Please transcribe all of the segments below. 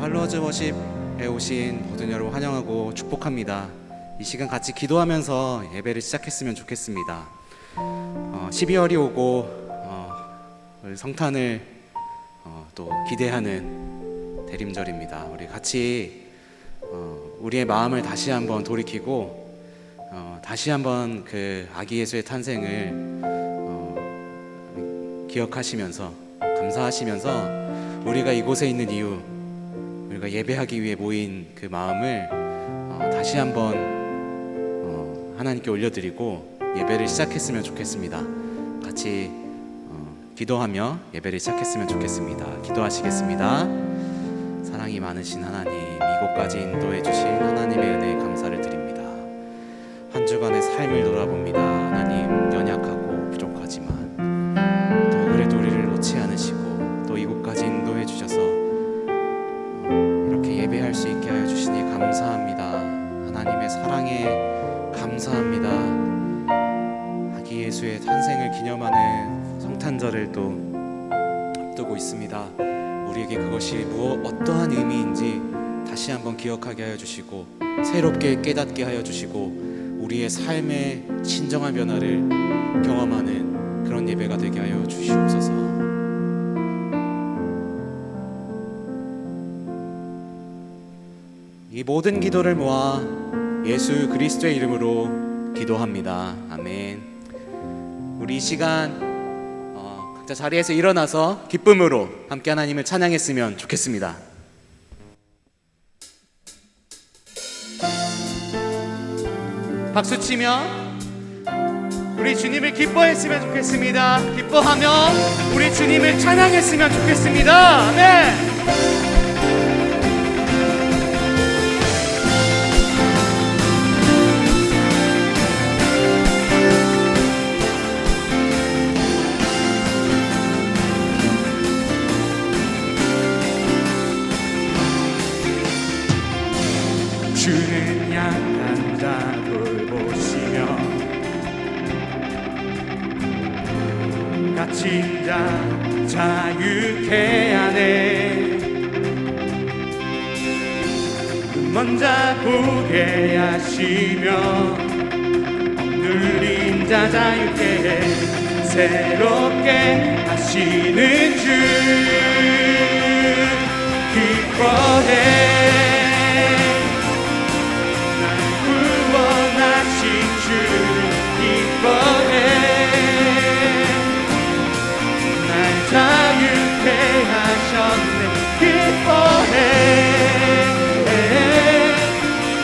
할로워즈 워십에 오신 모든 여러분 환영하고 축복합니다. 이 시간 같이 기도하면서 예배를 시작했으면 좋겠습니다. 12월이 오고 성탄을 또 기대하는 대림절입니다. 우리 같이 우리의 마음을 다시 한번 돌이키고 다시 한번 그 아기 예수의 탄생을 기억하시면서 감사하시면서 우리가 이곳에 있는 이유, 우리가 예배하기 위해 모인 그 마음을 다시 한번 하나님께 올려드리고 예배를 시작했으면 좋겠습니다. 같이 기도하며 예배를 시작했으면 좋겠습니다. 기도하시겠습니다. 사랑이 많으신 하나님, 이곳까지 인도해 주신 하나님의 은혜에 감사를 드립니다. 한 주간의 삶을 돌아봅니다. 하나님, 연약하고 부족하지만 또 그래도 우리를 놓지 않으시고 또 이곳까지 인도해 주셔서 이렇게 예배할 수 있게 하여 주시니 감사합니다. 하나님의 사랑에 감사합니다. 아기 예수의 탄생을 기념하는 성탄절을 또 앞두고 있습니다. 우리에게 그것이 어떠한 의미인지 다시 한번 기억하게 하여 주시고 새롭게 깨닫게 하여 주시고 우리의 삶의 진정한 변화를 경험하는 그런 예배가 되게 하여 주시옵소서. 이 모든 기도를 모아 예수 그리스도의 이름으로 기도합니다. 아멘. 우리 이 시간 각자 자리에서 일어나서 기쁨으로 함께 하나님을 찬양했으면 좋겠습니다. 박수치며 우리 주님을 기뻐했으면 좋겠습니다. 기뻐하며 우리 주님을 찬양했으면 좋겠습니다. 아멘. 주는 약한 자 돌보시며 갇힌 자 자유케 하네. 눈먼 자 보게 하시며 억눌린 자 자유케 해 새롭게 하시는 주 기뻐해. 날 자유케 하셨네. 기뻐해.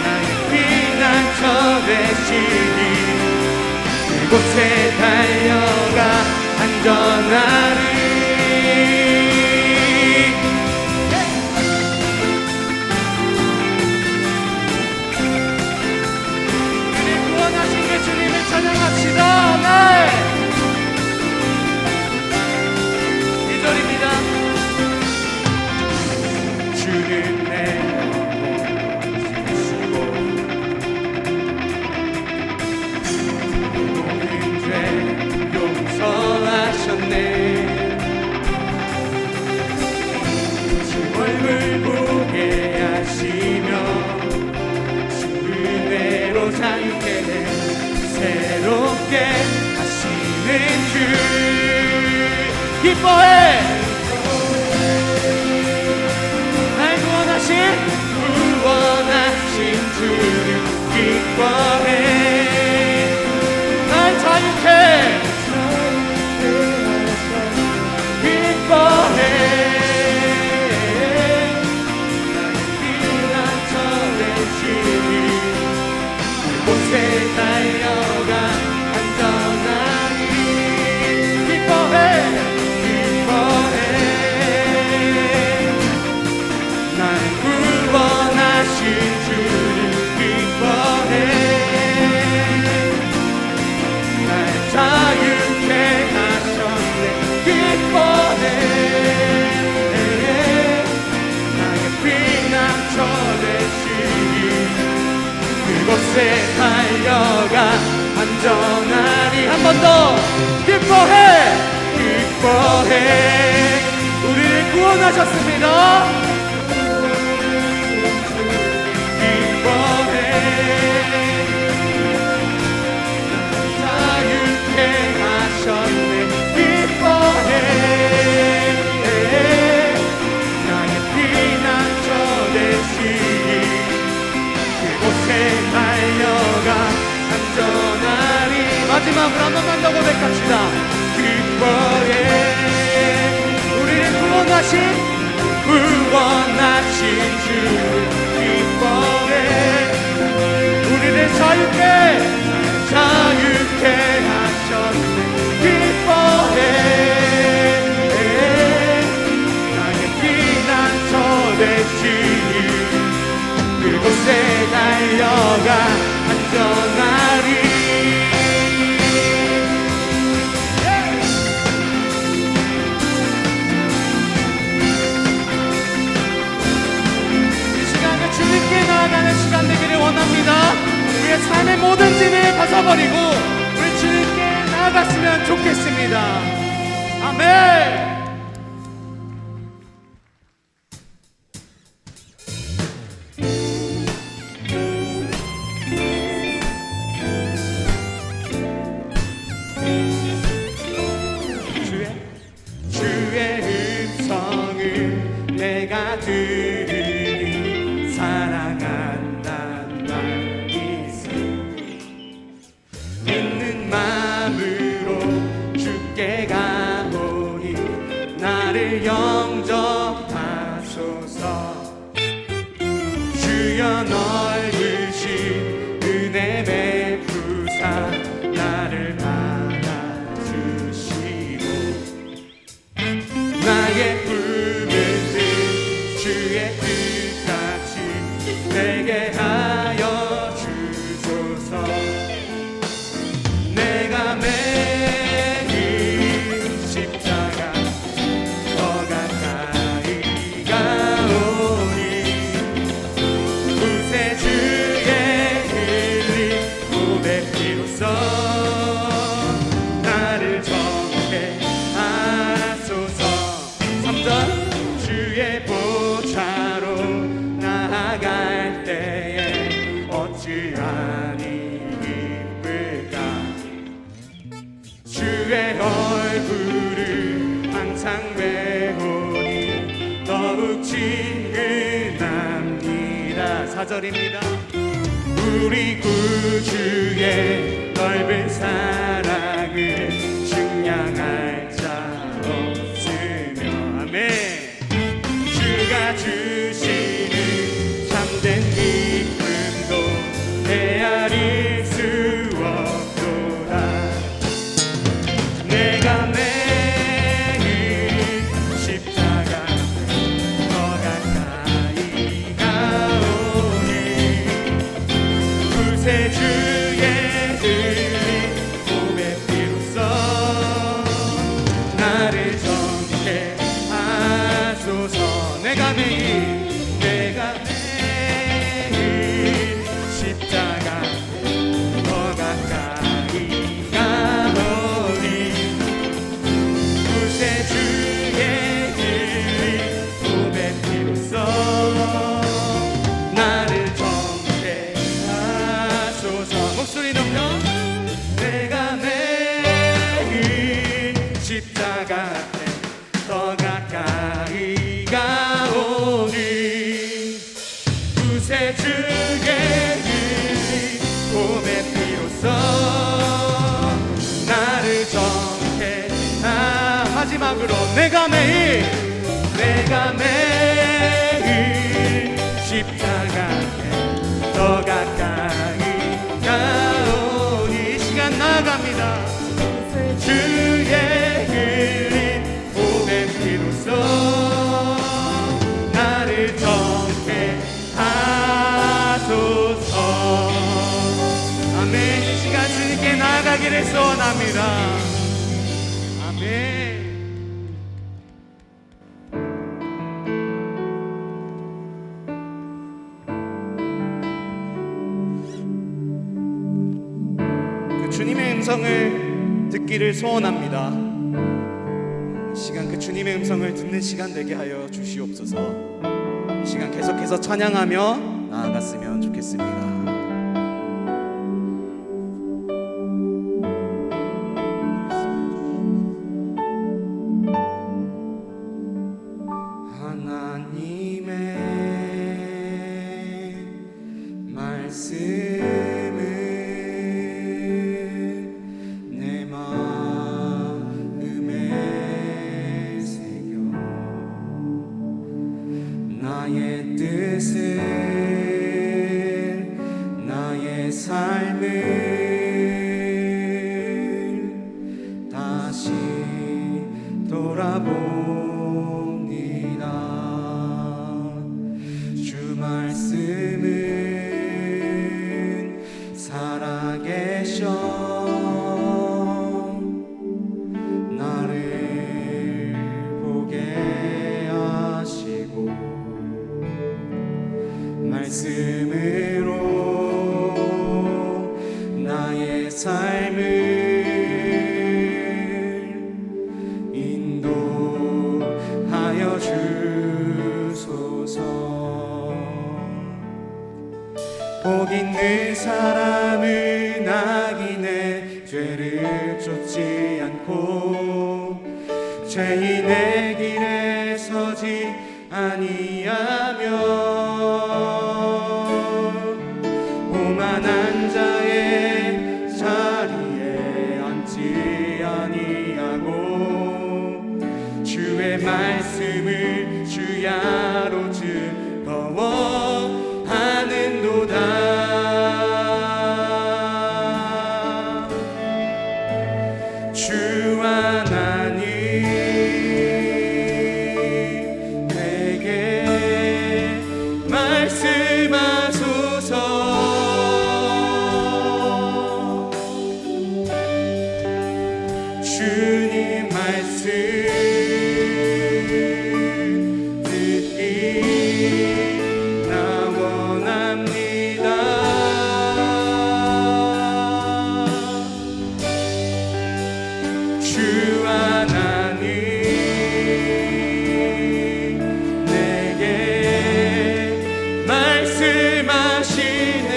나의 피난처 되시니 그곳에 달려가 안전하리. 찬양합시다. 네. 2절입니다. 주는 내 영혼 지시고 모든 죄 용서하셨네. 주 얼굴 보게 하시며 주 은혜로 자유케 해 새롭게 하시는 주 기뻐해. 날 구원하신 주를 기뻐해. 날 자유케 기뻐해. 나의 피난처 되시니 그곳에 달려가 안전하리. 기뻐해. 날 구원하신 주를 기뻐해. 날 자유케 하셨네. 기뻐해. 나의 피난처 되시니 그곳에 달려가 안전하리. 한 번 더 기뻐해. 기뻐해. 우리를 구원하셨습니다. 자유케 하셨네. 기뻐해. 나의 피난처 되시니 그곳에 달려가 안전하리. 이 시간에 주님께 나아가는 시간 되기를 원합니다. 우리의 삶의 모든 짐을 벗어버리고 우리 주님께 나아갔으면 좋겠습니다. 아멘. 주의 음성을 내가 들으니 사랑한다는 말이 있어. 믿는 마음으로 주께 가오니 나를 영접하소서. 주여 넓으신 은혜 베푸사 나를 받아주시고 나의 품을 든 주의 뜻같이 되게 하여 주소서. 내가 매일 십자가 더 가까이 가오니 구세주의 흘린 고백 피로써 나를 정케 하소서. 3절 주의 보좌로 나아갈 때에 어찌하니 기쁠까. 주의 얼굴을 항상 배우니 더욱 친근합니다. 4절입니다. 우리 구주의 넓은 사랑을 증량할 자 없으며. 아멘. 주가 주시는 참된 기쁨도 헤아릴 수 없도다. 내가 매일 십자가 더 가까이 가오니 구세주의 흘린 고백 피로써 나를 정케 하소서. 내가 매일 십자가 더 가까이 가오니 구세주의 흘린 고백 피로써 나를 정케 하소서. 목소리 높여. 내가 매일 십자가 더 가까이 가오니 구세주의 흘린 고백 피로써 나를 정케. 마지막으로 내가 매일 십자가 더 가까이 가오니 시간 나아갑니다. 주의 흘린 고백 피로써 나를 정케 하소서. 아멘. 이 시간 주님께 나아가기를 소원합니다. 아멘. 그 주님의 음성을 듣기를 소원합니다. 이 시간 그 주님의 음성을 듣는 시간 되게 하여 주시옵소서. 이 시간 계속해서 찬양하며 나아갔으면 좋겠습니다. 나의 뜻을 나의 삶을 다시 돌아봅니다. 주 말씀은 살아계셔 나를 보게 하시고 말씀으로 나의 삶을 인도하여 주소서. 복 있는 사람은 악인의 죄를 쫓지 않고 죄인의 길에 서지 아니하며 오만한 자의 자리에 앉지 아니하고 주의 말씀을 주야로 즐거워하는도다. 주 하나님 내게 말씀하소서. 주님 말씀 듣기 나 원합니다. 주 하나님 내게 말씀하시네.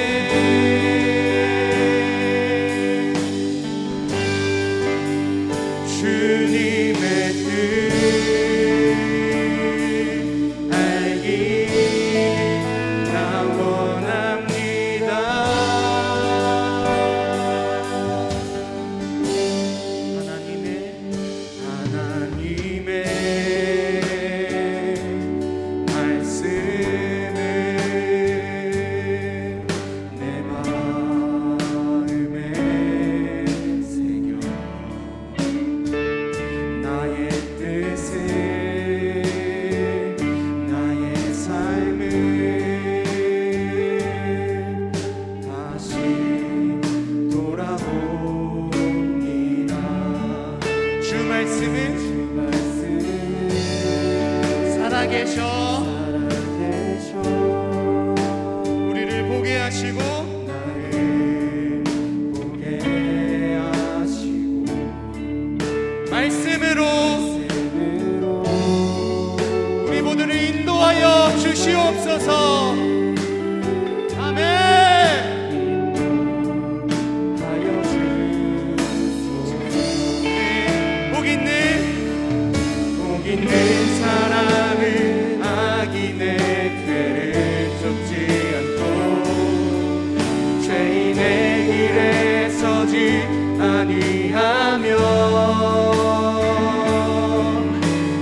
주님의 뜻 알기 나 원합니다. 하나님의 말씀을 내 마음에 새겨 나의 뜻을 나의 삶을 다시 돌아봅니다. 주 말씀은 살아계셔 우리를 보게 하시고 나를 보게 하시고 말씀으로 우리 모두를 인도하여 주시옵소서. 아멘. 하여 주소서. 복 있는 사람은 악인의 죄를 쫓지 않고 죄인의 길에 서지 아니하며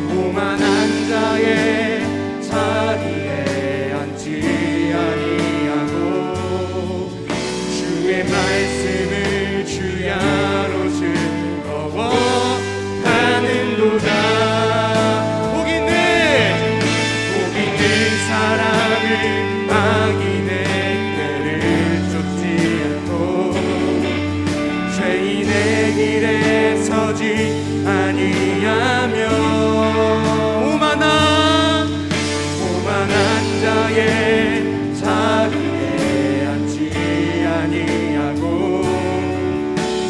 오만한 자의 자리에 앉지 아니하고 주의 말씀을 주야로 즐거워하는도다. 복 있는 사람은 악인의 길을 쫓지 않고 죄인의 길에 서지 아니하며 오만한 자의 자리에 앉지 아니하고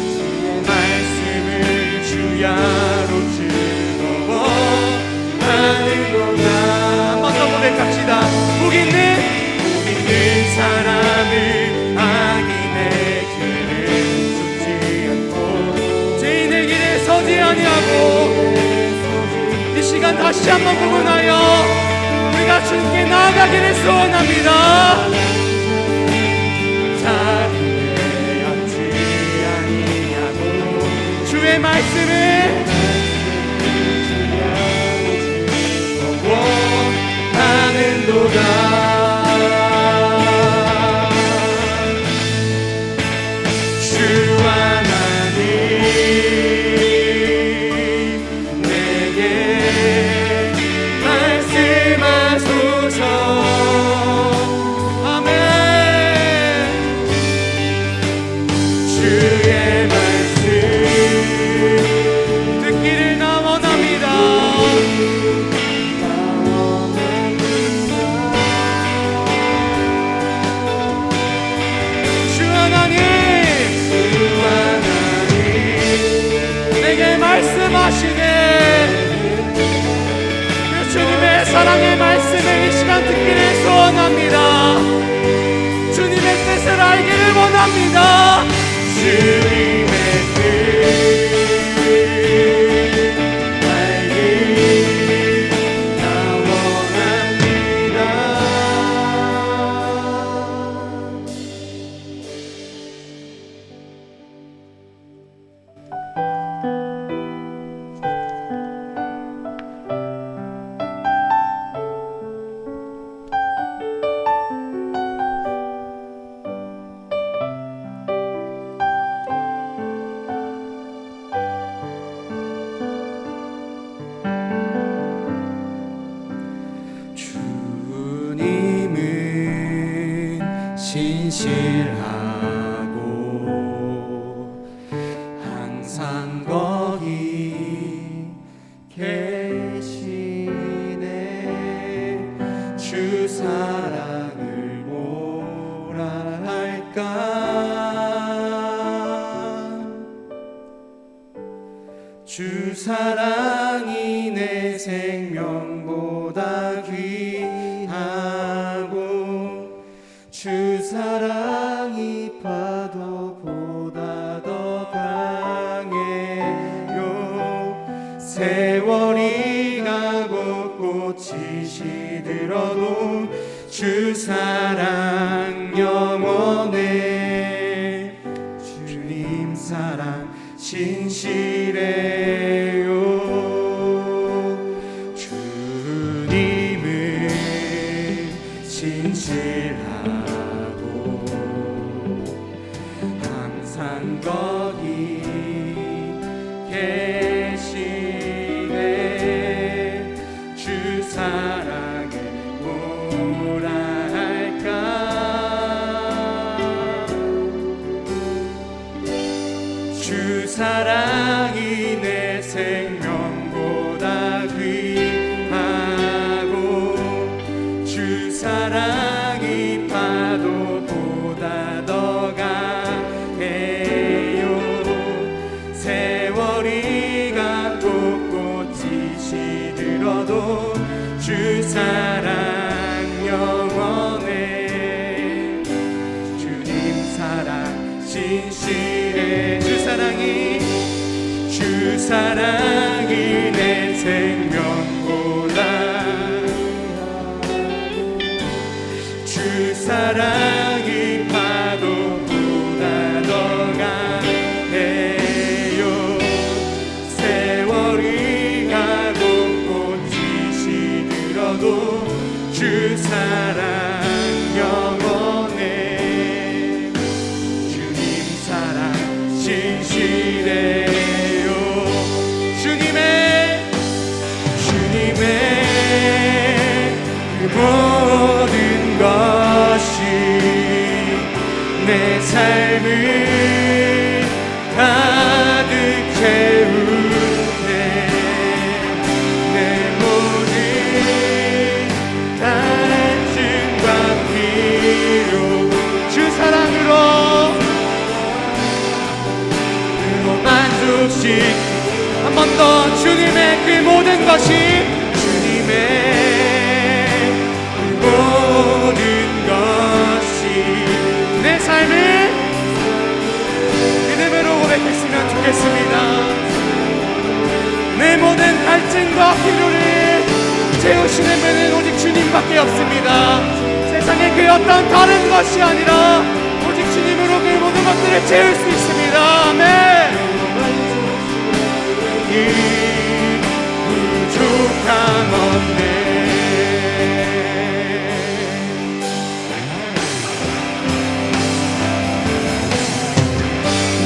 주의 말씀을 주야로 즐거워하는도다. 한 번 더 고백합시다. 복 있는 사람은 악인의 길을 쫓지 않고 죄인의 길에 서지 아니하고 이 시간 다시 한번 부분하여 우리가 주님께 나아가기를 소원합니다. 자리에 앉지 아니하고 주의 말씀을 하는도다. 말씀하시네. 그 주님의 사랑의 말씀을 이 시간 듣기를 소원합니다. 주님의 뜻을 알기를 원합니다. 주님의 뜻 알기를 나 원합니다. 주님은 신실하고 항상 거기 계시네. 주 사랑을 뭐라 할까. 주 사랑이 내 생명보다 귀하고 주 사랑이 파도보다 더 강해요. 세월이 가고 꽃이 시들어도 주 사랑 영원해. 주님 사랑 신실해요. 주님은 신실하고 항상 거기 계시네. 주 사랑을 뭐라 할까. 주 사랑이 내 생명보다 귀하고 주 사랑이 파도보다 더 강해요. 세월이 가고 꽃이 시들어도 주 사랑 영원해. 주님 사랑 신실해. 주 사랑이 내 생명보다 주 사랑이 파도보다 더 강해요. 세월이 가고 꽃이 시들어도 주 사랑 영원해. 주님 사랑 신실해. 그 모든 것이 내 삶을 가득 채우네. 내 모든 갈증과 피로 주 사랑으로 만족시키고 한 번 더 주님의 그 모든 것이 주님의 그 모든 것이 내 삶을 믿음으로 고백했으면 좋겠습니다. 내 모든 갈증과 필요를 채우시는 분은 오직 주님밖에 없습니다. 세상에 그 어떤 다른 것이 아니라 오직 주님으로 그 모든 것들을 채울 수 있습니다. 아멘. 부족함 없네.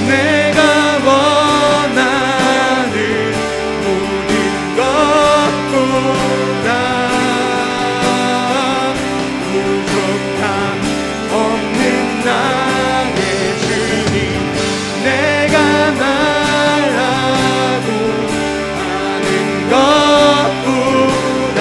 내가 원하는 모든 것보다 부족함 없는 나의 주님. 내가 말하고 하는 것보다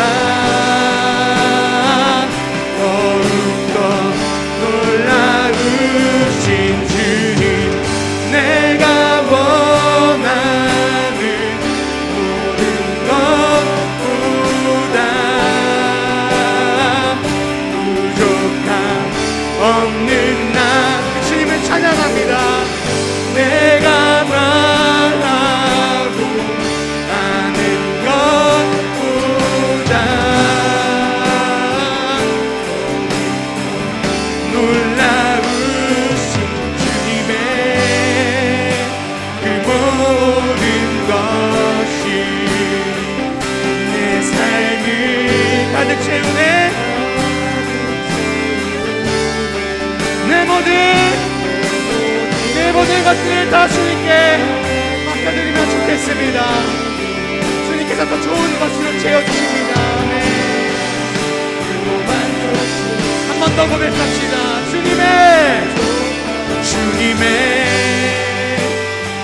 내 모든 것들을 다 주님께 맡겨드리면 좋겠습니다. 주님께서 더 좋은 것으로 채워주십니다. 한 번 더 고백합시다. 주님의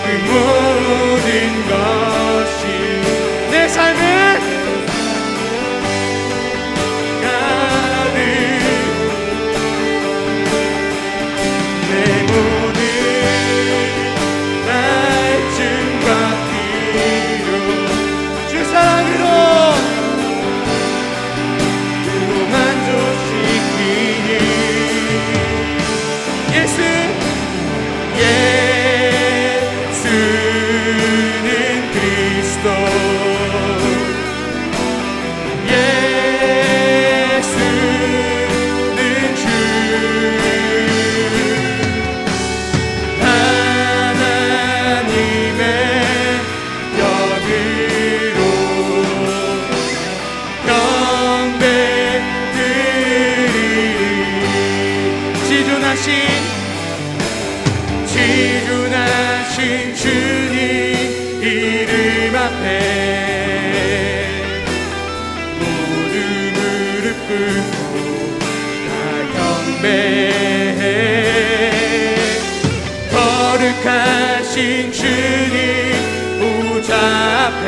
그 모든 것이 내 삶을 가득 내 모든 말씀과 기도 주 사랑으로 만족시키니 예수는 그리스도 예수는 주 하나님의 영으로 경배드리리 지존하신 주님 이름 앞에 모두 무릎 꿇고 다 경배해 거룩하신 주님 보좌 앞에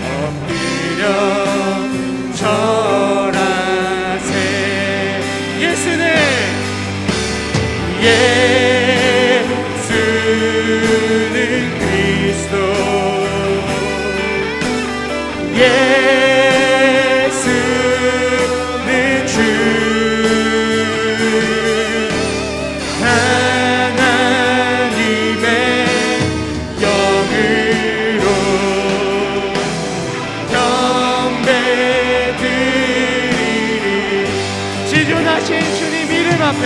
엎드려 절하세 예수는 그리스도 예수는 주 하나님의 영으로 경배드리리 지존하신 주님 이름 앞에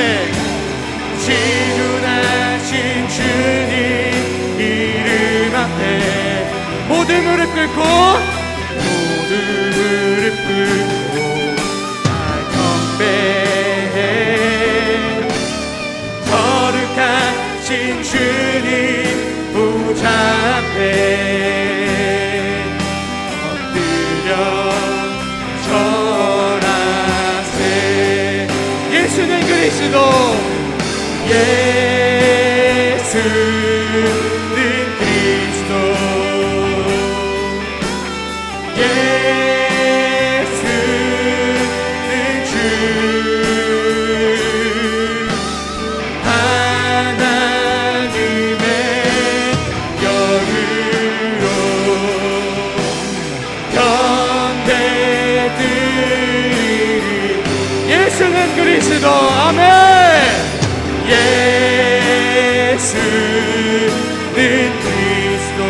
지존하신 주님 이름 앞에 모두 무릎 꿇고 다 경배해 거룩하신 주님 보좌 앞에 엎드려 절하세 예수는 그리스도 예수는 그리스도 예수는 주 하나님의 영으로 경배드리리 예수는 그리스도 아멘 예수는 그리스도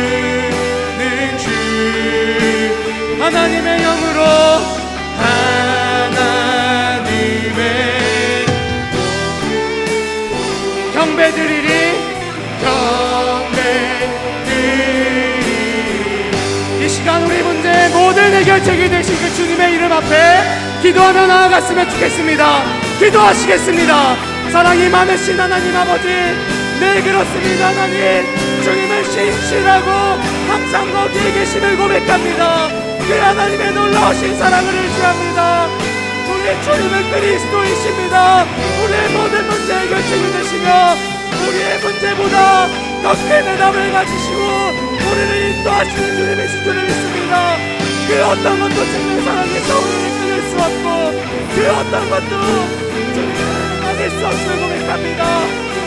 예수는 주 하나님의 영으로 하나님의 경배드리리 이 시간 우리 문제의 모든 해결책이 되신 그 주님의 이름 앞에 기도하며 나아갔으면 좋겠습니다. 기도하시겠습니다. 사랑이 많으신 하나님 아버지 네 그렇습니다. 하나님 주님은 신실하고 항상 거기에 계심을 고백합니다. 그 하나님의 놀라우신 사랑을 의지합니다. 우리 주님은 그리스도이십니다. 우리의 모든 문제 해결책이 되시며 우리의 문제보다 더 큰 해답을 가지시고 우리를 인도하시는 주님이신 줄 믿습니다. 그 어떤 것도 주님의 사랑에서 우리를 끊을 수 없고 그 어떤 것도 주님을 막을 수 없음을 고백합니다.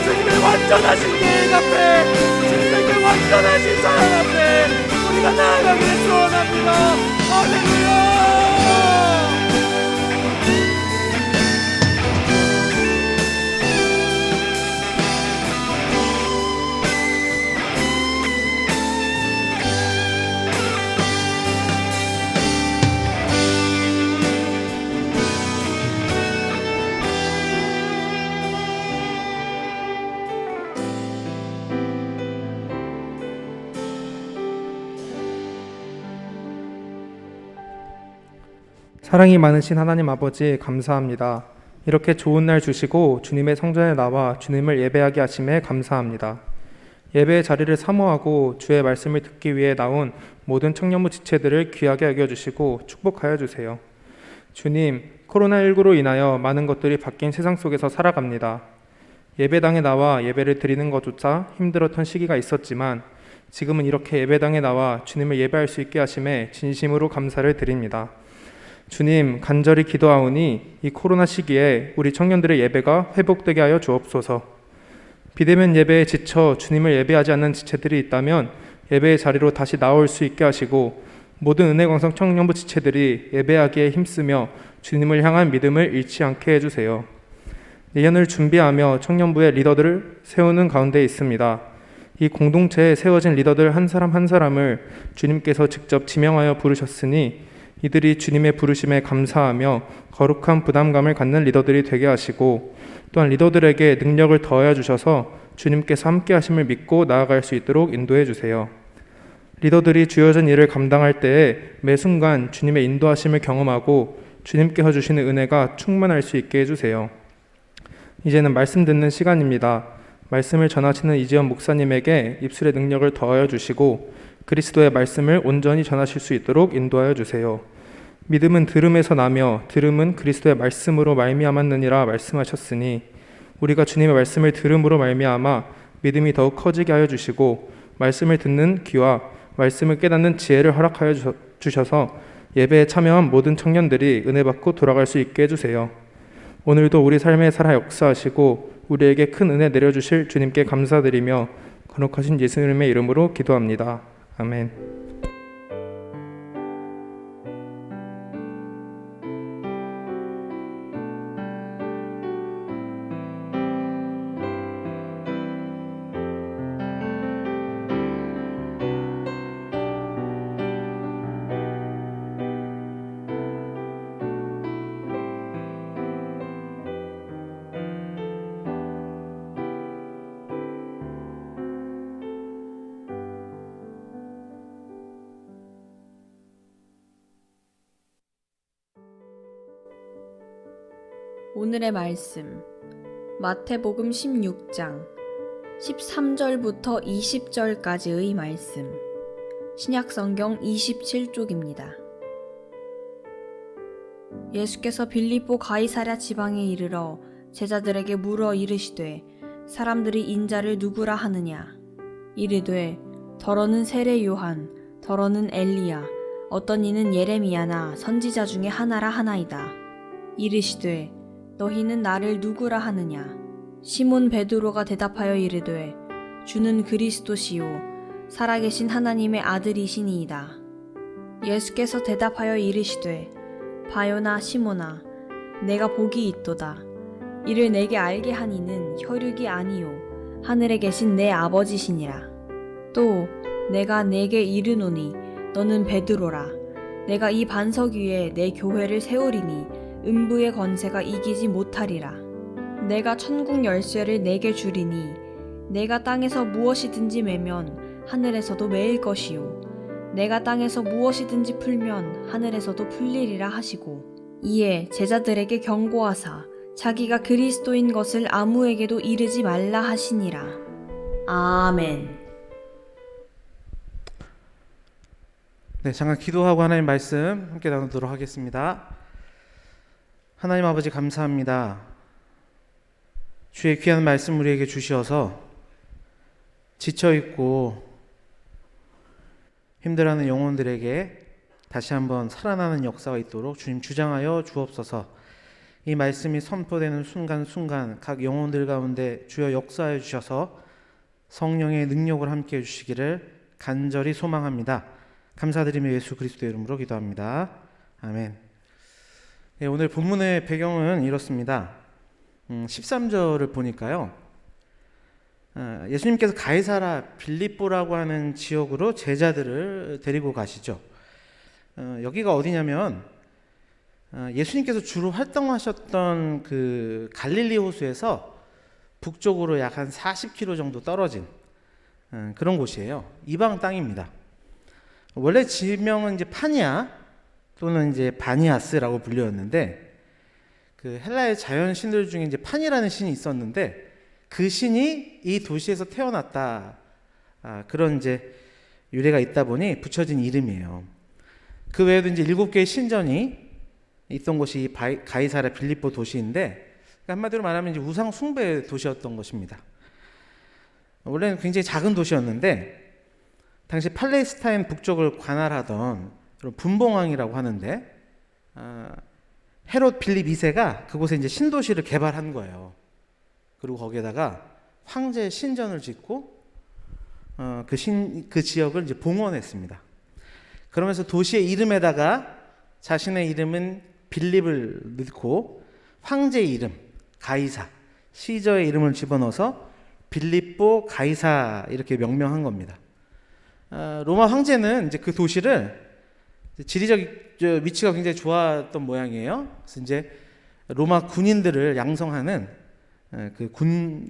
주님의 완전하신 계획 앞에 주님의 그 완전하신 사랑 앞에 우리가 나아가기를 소원합니다. 할렐루야. 사랑이 많으신 하나님 아버지 감사합니다. 이렇게 좋은 날 주시고 주님의 성전에 나와 주님을 예배하게 하심에 감사합니다. 예배의 자리를 사모하고 주의 말씀을 듣기 위해 나온 모든 청년부 지체들을 귀하게 여겨주시고 축복하여 주세요. 주님, 코로나19로 인하여 많은 것들이 바뀐 세상 속에서 살아갑니다. 예배당에 나와 예배를 드리는 것조차 힘들었던 시기가 있었지만 지금은 이렇게 예배당에 나와 주님을 예배할 수 있게 하심에 진심으로 감사를 드립니다. 주님, 간절히 기도하오니 이 코로나 시기에 우리 청년들의 예배가 회복되게 하여 주옵소서. 비대면 예배에 지쳐 주님을 예배하지 않는 지체들이 있다면 예배의 자리로 다시 나올 수 있게 하시고 모든 은혜광성 청년부 지체들이 예배하기에 힘쓰며 주님을 향한 믿음을 잃지 않게 해주세요. 내년을 준비하며 청년부의 리더들을 세우는 가운데 있습니다. 이 공동체에 세워진 리더들 한 사람 한 사람을 주님께서 직접 지명하여 부르셨으니 이들이 주님의 부르심에 감사하며 거룩한 부담감을 갖는 리더들이 되게 하시고 또한 리더들에게 능력을 더하여 주셔서 주님께서 함께 하심을 믿고 나아갈 수 있도록 인도해 주세요. 리더들이 주어진 일을 감당할 때에 매 순간 주님의 인도하심을 경험하고 주님께서 주시는 은혜가 충만할 수 있게 해주세요. 이제는 말씀 듣는 시간입니다. 말씀을 전하시는 이지연 목사님에게 입술의 능력을 더하여 주시고 그리스도의 말씀을 온전히 전하실 수 있도록 인도하여 주세요. 믿음은 들음에서 나며 들음은 그리스도의 말씀으로 말미암았느니라 말씀하셨으니 우리가 주님의 말씀을 들음으로 말미암아 믿음이 더욱 커지게 하여 주시고 말씀을 듣는 귀와 말씀을 깨닫는 지혜를 허락하여 주셔서 예배에 참여한 모든 청년들이 은혜 받고 돌아갈 수 있게 해주세요. 오늘도 우리 삶에 살아 역사하시고 우리에게 큰 은혜 내려주실 주님께 감사드리며 거룩하신 예수님의 이름으로 기도합니다. 아멘. 오늘의 말씀 마태복음 16장 13절부터 20절까지의 말씀 신약성경 27쪽입니다. 예수께서 빌립보 가이사랴 지방에 이르러 제자들에게 물어 이르시되 사람들이 인자를 누구라 하느냐 이르되 더러는 세례 요한 더러는 엘리야 어떤 이는 예레미야나 선지자 중에 하나라 하나이다. 이르시되 너희는 나를 누구라 하느냐? 시몬 베드로가 대답하여 이르되 주는 그리스도시요 살아계신 하나님의 아들이시니이다. 예수께서 대답하여 이르시되 바요나 시몬아 내가 복이 있도다. 이를 내게 알게 한 이는 혈육이 아니요 하늘에 계신 내 아버지시니라. 또 내가 내게 이르노니 너는 베드로라. 내가 이 반석 위에 내 교회를 세우리니 음부의 권세가 이기지 못하리라. 내가 천국 열쇠를 내게 주리니 내가 땅에서 무엇이든지 매면 하늘에서도 매일 것이요 내가 땅에서 무엇이든지 풀면 하늘에서도 풀리리라 하시고 이에 제자들에게 경고하사 자기가 그리스도인 것을 아무에게도 이르지 말라 하시니라. 아멘. 네, 잠깐 기도하고 하나님 말씀 함께 나누도록 하겠습니다. 하나님 아버지 감사합니다. 주의 귀한 말씀 우리에게 주시어서 지쳐있고 힘들어하는 영혼들에게 다시 한번 살아나는 역사가 있도록 주님 주장하여 주옵소서. 이 말씀이 선포되는 순간순간 각 영혼들 가운데 주여 역사하여 주셔서 성령의 능력을 함께 해주시기를 간절히 소망합니다. 감사드리며 예수 그리스도의 이름으로 기도합니다. 아멘. 네, 오늘 본문의 배경은 이렇습니다. 13절을 보니까요. 예수님께서 가이사라 빌립보라고 하는 지역으로 제자들을 데리고 가시죠. 여기가 어디냐면 예수님께서 주로 활동하셨던 그 갈릴리 호수에서 북쪽으로 약 한 40km 정도 떨어진 그런 곳이에요. 이방 땅입니다. 원래 지명은 이제 파니아, 또는 이제 바니아스라고 불렸는데, 그 헬라의 자연 신들 중에 이제 판이라는 신이 있었는데 그 신이 이 도시에서 태어났다, 그런 이제 유래가 있다 보니 붙여진 이름이에요. 그 외에도 이제 7개의 신전이 있던 곳이 이 가이사랴 빌립보 도시인데, 한마디로 말하면 이제 우상 숭배 도시였던 것입니다. 원래는 굉장히 작은 도시였는데 당시 팔레스타인 북쪽을 관할하던 분봉왕이라고 하는데, 헤롯 빌립 2세가 그곳에 이제 신도시를 개발한 거예요. 그리고 거기에다가 황제 신전을 짓고 그 지역을 이제 봉헌했습니다. 그러면서 도시의 이름에다가 자신의 이름은 빌립을 넣고 황제의 이름 가이사, 시저의 이름을 집어넣어서 빌립보 가이사 이렇게 명명한 겁니다. 로마 황제는 이제 그 도시를 지리적 위치가 굉장히 좋았던 모양이에요. 그래서 이제 로마 군인들을 양성하는 그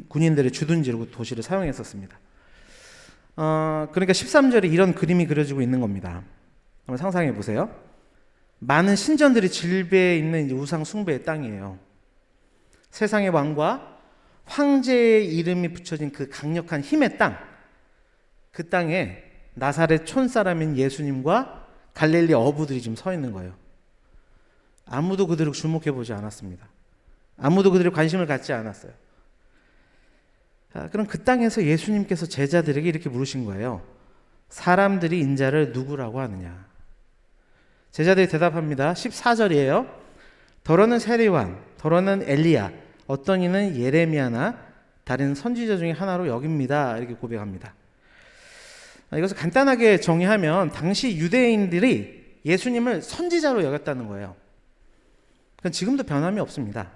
군인들의 주둔지로 도시를 사용했었습니다. 그러니까 13절에 이런 그림이 그려지고 있는 겁니다. 한번 상상해 보세요. 많은 신전들이 질배해 있는 이제 우상 숭배의 땅이에요. 세상의 왕과 황제의 이름이 붙여진 그 강력한 힘의 땅, 그 땅에 나사렛 촌사람인 예수님과 갈릴리 어부들이 지금 서 있는 거예요. 아무도 그들을 주목해 보지 않았습니다. 아무도 그들의 관심을 갖지 않았어요. 그럼 그 땅에서 예수님께서 제자들에게 이렇게 물으신 거예요. 사람들이 인자를 누구라고 하느냐? 제자들이 대답합니다. 14절이에요. 더러는 세례요한, 더러는 엘리야, 어떤 이는 예레미야나 다른 선지자 중에 하나로 여깁니다. 이렇게 고백합니다. 이것을 간단하게 정의하면 당시 유대인들이 예수님을 선지자로 여겼다는 거예요. 그건 지금도 변함이 없습니다.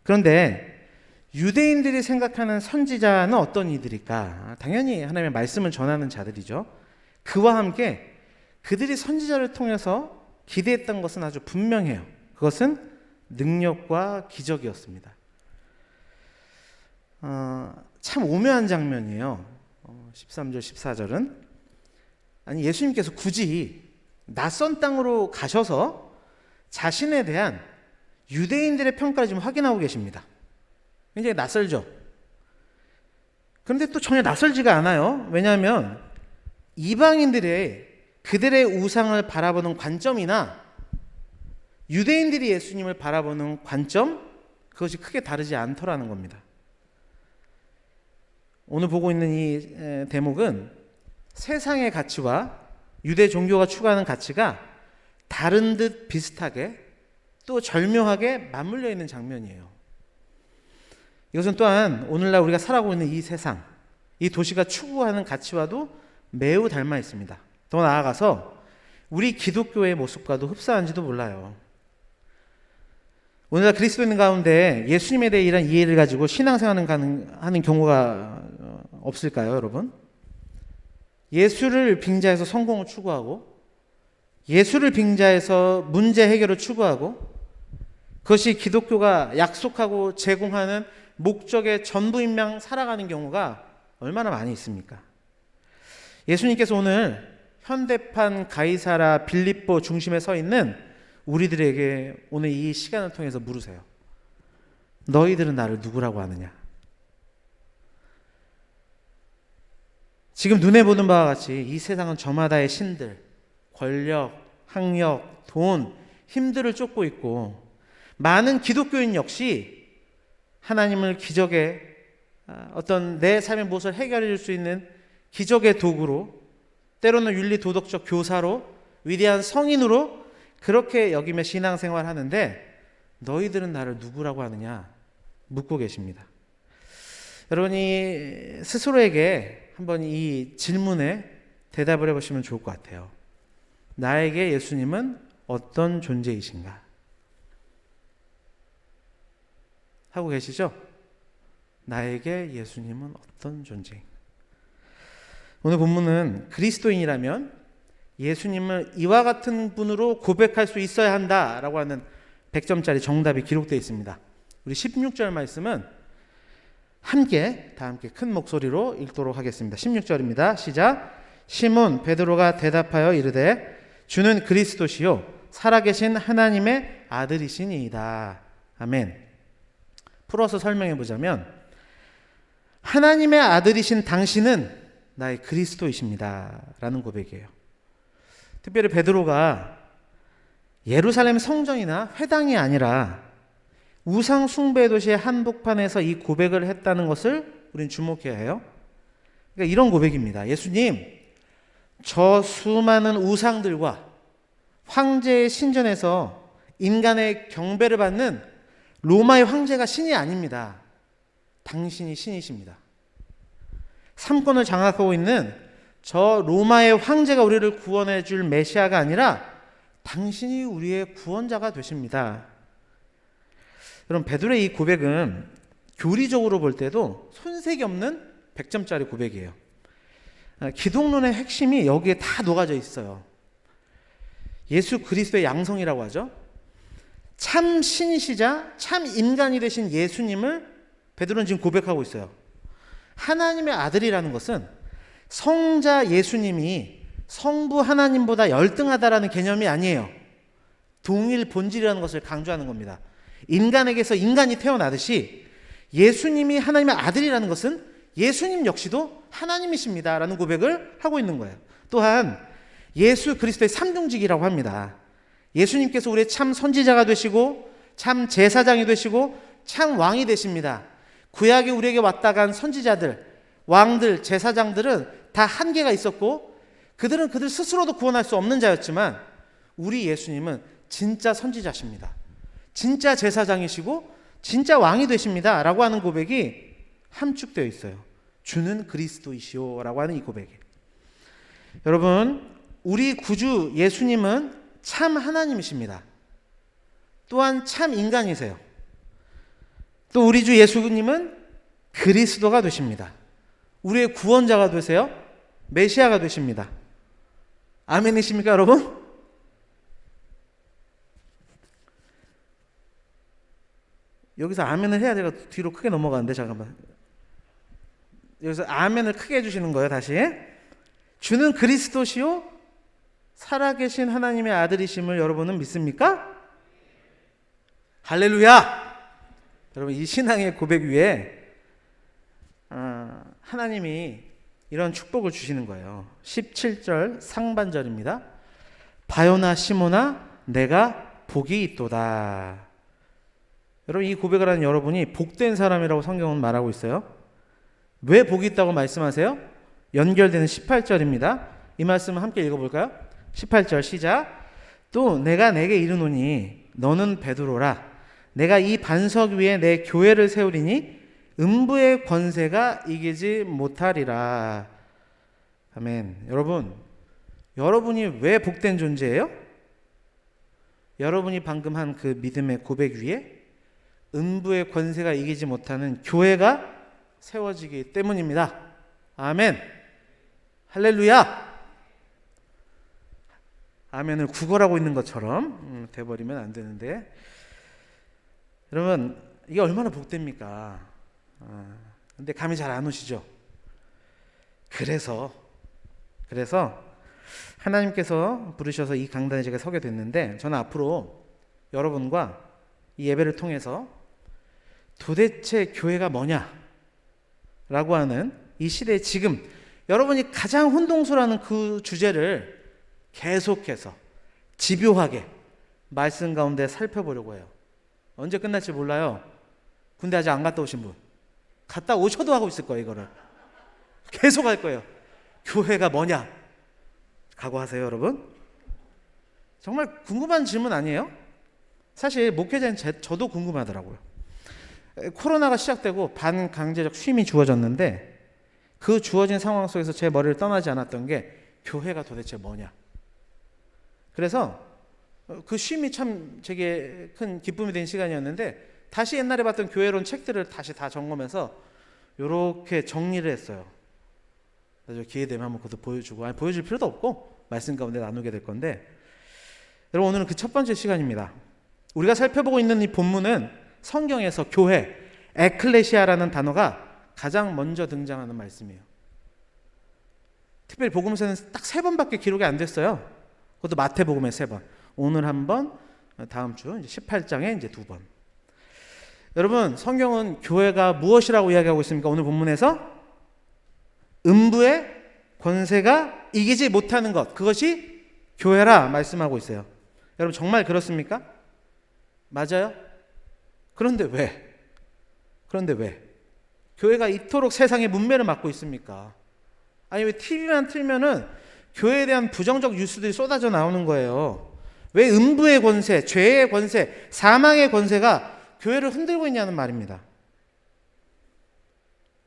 그런데 유대인들이 생각하는 선지자는 어떤 이들일까? 당연히 하나님의 말씀을 전하는 자들이죠. 그와 함께 그들이 선지자를 통해서 기대했던 것은 아주 분명해요. 그것은 능력과 기적이었습니다. 참 오묘한 장면이에요. 13절 14절은 아니 예수님께서 굳이 낯선 땅으로 가셔서 자신에 대한 유대인들의 평가를 지금 확인하고 계십니다. 굉장히 낯설죠. 그런데 또 전혀 낯설지가 않아요. 왜냐하면 이방인들의 그들의 우상을 바라보는 관점이나 유대인들이 예수님을 바라보는 관점, 그것이 크게 다르지 않더라는 겁니다. 오늘 보고 있는 이 대목은 세상의 가치와 유대 종교가 추구하는 가치가 다른 듯 비슷하게 또 절묘하게 맞물려 있는 장면이에요. 이것은 또한 오늘날 우리가 살아가고 있는 이 세상, 이 도시가 추구하는 가치와도 매우 닮아 있습니다. 더 나아가서 우리 기독교의 모습과도 흡사한지도 몰라요. 오늘날 그리스도인 가운데 예수님에 대해 이런 이해를 가지고 신앙생활을 하는 경우가 없을까요, 여러분? 예수를 빙자해서 성공을 추구하고 예수를 빙자해서 문제 해결을 추구하고 그것이 기독교가 약속하고 제공하는 목적의 전부인 양 살아가는 경우가 얼마나 많이 있습니까? 예수님께서 오늘 현대판 가이사랴 빌립보 중심에 서 있는 우리들에게 오늘 이 시간을 통해서 물으세요. 너희들은 나를 누구라고 하느냐? 지금 눈에 보는 바와 같이 이 세상은 저마다의 신들, 권력, 학력, 돈, 힘들을 쫓고 있고 많은 기독교인 역시 하나님을 기적의 어떤 내 삶의 무엇을 해결해 줄 수 있는 기적의 도구로, 때로는 윤리 도덕적 교사로, 위대한 성인으로 그렇게 여기며 신앙생활 하는데 너희들은 나를 누구라고 하느냐 묻고 계십니다. 여러분이 스스로에게 한번 이 질문에 대답을 해보시면 좋을 것 같아요. 나에게 예수님은 어떤 존재이신가? 하고 계시죠? 나에게 예수님은 어떤 존재인가? 오늘 본문은 그리스도인이라면 예수님을 이와 같은 분으로 고백할 수 있어야 한다라고 하는 100점짜리 정답이 기록되어 있습니다. 우리 16절 말씀은 다 함께 큰 목소리로 읽도록 하겠습니다. 16절입니다. 시작. 시몬 베드로가 대답하여 이르되 주는 그리스도시요 살아계신 하나님의 아들이시니이다. 아멘. 풀어서 설명해 보자면 하나님의 아들이신 당신은 나의 그리스도이십니다 라는 고백이에요. 특별히 베드로가 예루살렘 성전이나 회당이 아니라 우상 숭배 도시의 한복판에서 이 고백을 했다는 것을 우리는 주목해야 해요. 그러니까 이런 고백입니다. 예수님, 저 수많은 우상들과 황제의 신전에서 인간의 경배를 받는 로마의 황제가 신이 아닙니다. 당신이 신이십니다. 삼권을 장악하고 있는 저 로마의 황제가 우리를 구원해 줄 메시아가 아니라 당신이 우리의 구원자가 되십니다. 여러분, 베드로의 이 고백은 교리적으로 볼 때도 손색이 없는 100점짜리 고백이에요. 기독론의 핵심이 여기에 다 녹아져 있어요. 예수 그리스도의 양성이라고 하죠. 참 신이시자 참 인간이 되신 예수님을 베드로는 지금 고백하고 있어요. 하나님의 아들이라는 것은 성자 예수님이 성부 하나님보다 열등하다라는 개념이 아니에요. 동일 본질이라는 것을 강조하는 겁니다. 인간에게서 인간이 태어나듯이 예수님이 하나님의 아들이라는 것은 예수님 역시도 하나님이십니다 라는 고백을 하고 있는 거예요. 또한 예수 그리스도의 삼중직이라고 합니다. 예수님께서 우리의 참 선지자가 되시고 참 제사장이 되시고 참 왕이 되십니다. 구약에 우리에게 왔다 간 선지자들, 왕들, 제사장들은 다 한계가 있었고 그들은 그들 스스로도 구원할 수 없는 자였지만 우리 예수님은 진짜 선지자십니다. 진짜 제사장이시고 진짜 왕이 되십니다 라고 하는 고백이 함축되어 있어요. 주는 그리스도이시오 라고 하는 이 고백이. 여러분, 우리 구주 예수님은 참 하나님이십니다. 또한 참 인간이세요. 또 우리 주 예수님은 그리스도가 되십니다. 우리의 구원자가 되세요. 메시아가 되십니다. 아멘이십니까 여러분? 여기서 아멘을 해야 제가 뒤로 크게 넘어가는데 잠깐만. 여기서 아멘을 크게 해주시는 거예요. 다시. 주는 그리스도시요 살아계신 하나님의 아들이심을 여러분은 믿습니까? 할렐루야. 여러분, 이 신앙의 고백 위에 하나님이 이런 축복을 주시는 거예요. 17절 상반절입니다. 바요나 시모나 내가 복이 있도다. 여러분, 이 고백을 하는 여러분이 복된 사람이라고 성경은 말하고 있어요. 왜 복이 있다고 말씀하세요? 연결되는 18절입니다. 이 말씀을 함께 읽어볼까요? 18절 시작. 또 내가 내게 이르노니 너는 베드로라. 내가 이 반석 위에 내 교회를 세우리니 음부의 권세가 이기지 못하리라. 아멘. 여러분, 여러분이 왜 복된 존재예요? 여러분이 방금 한 그 믿음의 고백 위에 음부의 권세가 이기지 못하는 교회가 세워지기 때문입니다. 아멘. 할렐루야. 아멘을 구걸하고 있는 것처럼 돼버리면 안 되는데, 여러분, 이게 얼마나 복됩니까? 근데 감이 잘 안 오시죠? 그래서 하나님께서 부르셔서 이 강단에 제가 서게 됐는데, 저는 앞으로 여러분과 이 예배를 통해서 도대체 교회가 뭐냐 라고 하는 이 시대에 지금 여러분이 가장 혼동스러워하는 그 주제를 계속해서 집요하게 말씀 가운데 살펴보려고 해요. 언제 끝날지 몰라요. 군대 아직 안 갔다 오신 분, 갔다 오셔도 하고 있을 거예요. 이거를 계속 할 거예요. 교회가 뭐냐? 각오하세요 여러분. 정말 궁금한 질문 아니에요? 사실 목회자인 저도 궁금하더라고요. 코로나가 시작되고 반강제적 쉼이 주어졌는데 그 주어진 상황 속에서 제 머리를 떠나지 않았던 게 교회가 도대체 뭐냐. 그래서 그 쉼이 참 제게 큰 기쁨이 된 시간이었는데 다시 옛날에 봤던 교회론 책들을 다시 다 점검해서 이렇게 정리를 했어요. 나중에 기회 되면 한번 그것도 보여주고, 보여줄 필요도 없고 말씀 가운데 나누게 될 건데, 여러분, 오늘은 그 첫 번째 시간입니다. 우리가 살펴보고 있는 이 본문은 성경에서 교회, 에클레시아라는 단어가 가장 먼저 등장하는 말씀이에요. 특별히 복음서는 딱 3번밖에 기록이 안 됐어요. 그것도 마태복음에 3번. 오늘 한 번, 다음 주 이제 18장에 이제 2번. 여러분, 성경은 교회가 무엇이라고 이야기하고 있습니까? 오늘 본문에서 음부의 권세가 이기지 못하는 것, 그것이 교회라 말씀하고 있어요. 여러분, 정말 그렇습니까? 맞아요? 그런데 왜? 교회가 이토록 세상의 문매를 맡고 있습니까? 아니, 왜 TV만 틀면은 교회에 대한 부정적 뉴스들이 쏟아져 나오는 거예요? 왜 음부의 권세, 죄의 권세, 사망의 권세가 교회를 흔들고 있냐는 말입니다.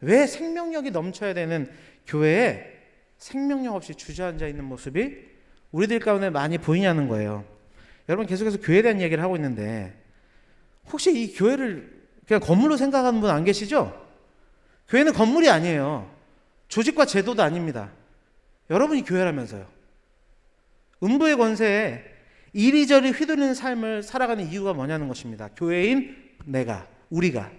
왜 생명력이 넘쳐야 되는 교회에 생명력 없이 주저앉아 있는 모습이 우리들 가운데 많이 보이냐는 거예요. 여러분, 계속해서 교회에 대한 얘기를 하고 있는데 혹시 이 교회를 그냥 건물로 생각하는 분 안 계시죠? 교회는 건물이 아니에요. 조직과 제도도 아닙니다. 여러분이 교회라면서요. 음부의 권세에 이리저리 휘둘리는 삶을 살아가는 이유가 뭐냐는 것입니다. 교회인 내가, 우리가.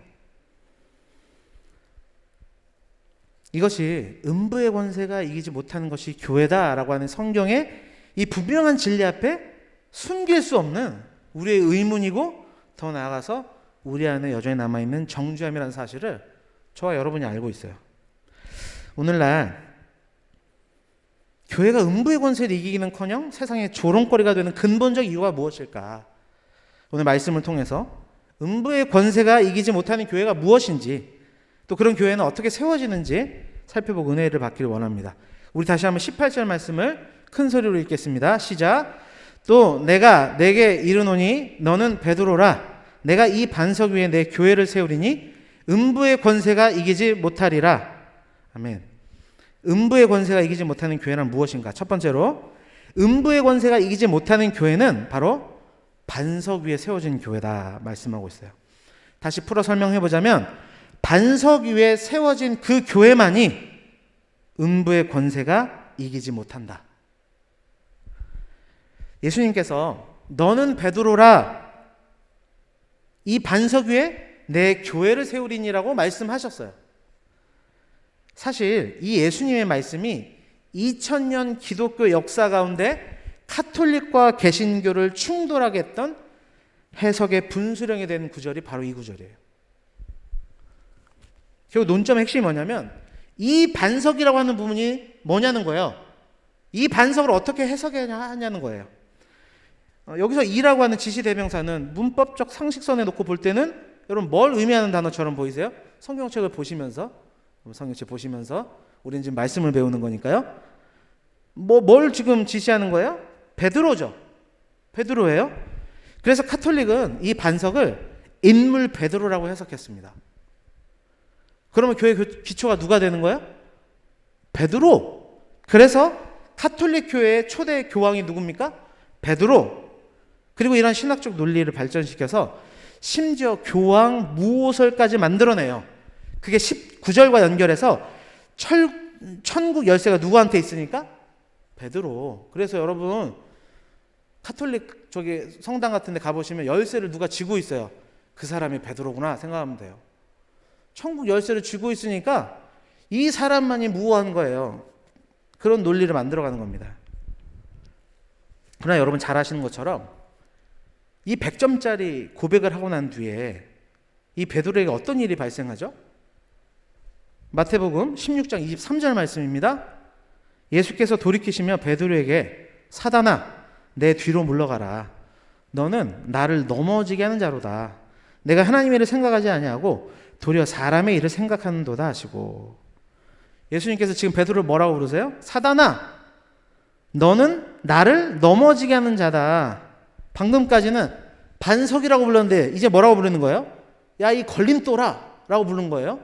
이것이 음부의 권세가 이기지 못하는 것이 교회다라고 하는 성경의 이 분명한 진리 앞에 숨길 수 없는 우리의 의문이고, 더 나아가서 우리 안에 여전히 남아있는 정죄함이라는 사실을 저와 여러분이 알고 있어요. 오늘날 교회가 음부의 권세를 이기기는커녕 세상의 조롱거리가 되는 근본적 이유가 무엇일까? 오늘 말씀을 통해서 음부의 권세가 이기지 못하는 교회가 무엇인지, 또 그런 교회는 어떻게 세워지는지 살펴보고 은혜를 받기를 원합니다. 우리 다시 한번 18절 말씀을 큰 소리로 읽겠습니다. 시작. 또 내가 내게 이르노니 너는 베드로라. 내가 이 반석 위에 내 교회를 세우리니 음부의 권세가 이기지 못하리라. 아멘. 음부의 권세가 이기지 못하는 교회는 무엇인가? 첫 번째로, 음부의 권세가 이기지 못하는 교회는 바로 반석 위에 세워진 교회다 말씀하고 있어요. 다시 풀어 설명해 보자면, 반석 위에 세워진 그 교회만이 음부의 권세가 이기지 못한다. 예수님께서 너는 베드로라, 이 반석 위에 내 교회를 세우리니라고 말씀하셨어요. 사실 이 예수님의 말씀이 2000년 기독교 역사 가운데 카톨릭과 개신교를 충돌하게 했던 해석의 분수령이 된 구절이 바로 이 구절이에요. 결국 논점의 핵심이 뭐냐면, 이 반석이라고 하는 부분이 뭐냐는 거예요. 이 반석을 어떻게 해석해야 하냐는 거예요. 여기서 이라고 하는 지시대명사는 문법적 상식선에 놓고 볼 때는 여러분 뭘 의미하는 단어처럼 보이세요? 성경책을 보시면서, 성경책 보시면서 우리는 지금 말씀을 배우는 거니까요. 뭘 지금 지시하는 거예요? 베드로죠. 베드로예요. 그래서 카톨릭은 이 반석을 인물 베드로라고 해석했습니다. 그러면 교회 기초가 누가 되는 거예요? 베드로. 그래서 카톨릭 교회의 초대 교황이 누굽니까? 베드로. 그리고 이런 신학적 논리를 발전시켜서 심지어 교황 무호설까지 만들어내요. 그게 19절과 연결해서 천국 열쇠가 누구한테 있으니까? 베드로. 그래서 여러분 카톨릭 저기 성당 같은 데 가보시면 열쇠를 누가 쥐고 있어요. 그 사람이 베드로구나 생각하면 돼요. 천국 열쇠를 쥐고 있으니까 이 사람만이 무호한 거예요. 그런 논리를 만들어가는 겁니다. 그러나 여러분 잘 아시는 것처럼 이 100점짜리 고백을 하고 난 뒤에 이 베드로에게 어떤 일이 발생하죠? 마태복음 16장 23절 말씀입니다. 예수께서 돌이키시며 베드로에게 사단아 내 뒤로 물러가라. 너는 나를 넘어지게 하는 자로다. 내가 하나님의 일을 생각하지 아니하고 도리어 사람의 일을 생각하는도다 하시고, 예수님께서 지금 베드로를 뭐라고 부르세요? 사단아 너는 나를 넘어지게 하는 자다. 방금까지는 반석이라고 불렀는데 이제 뭐라고 부르는 거예요? 야, 이 걸림돌아 라고 부른 거예요.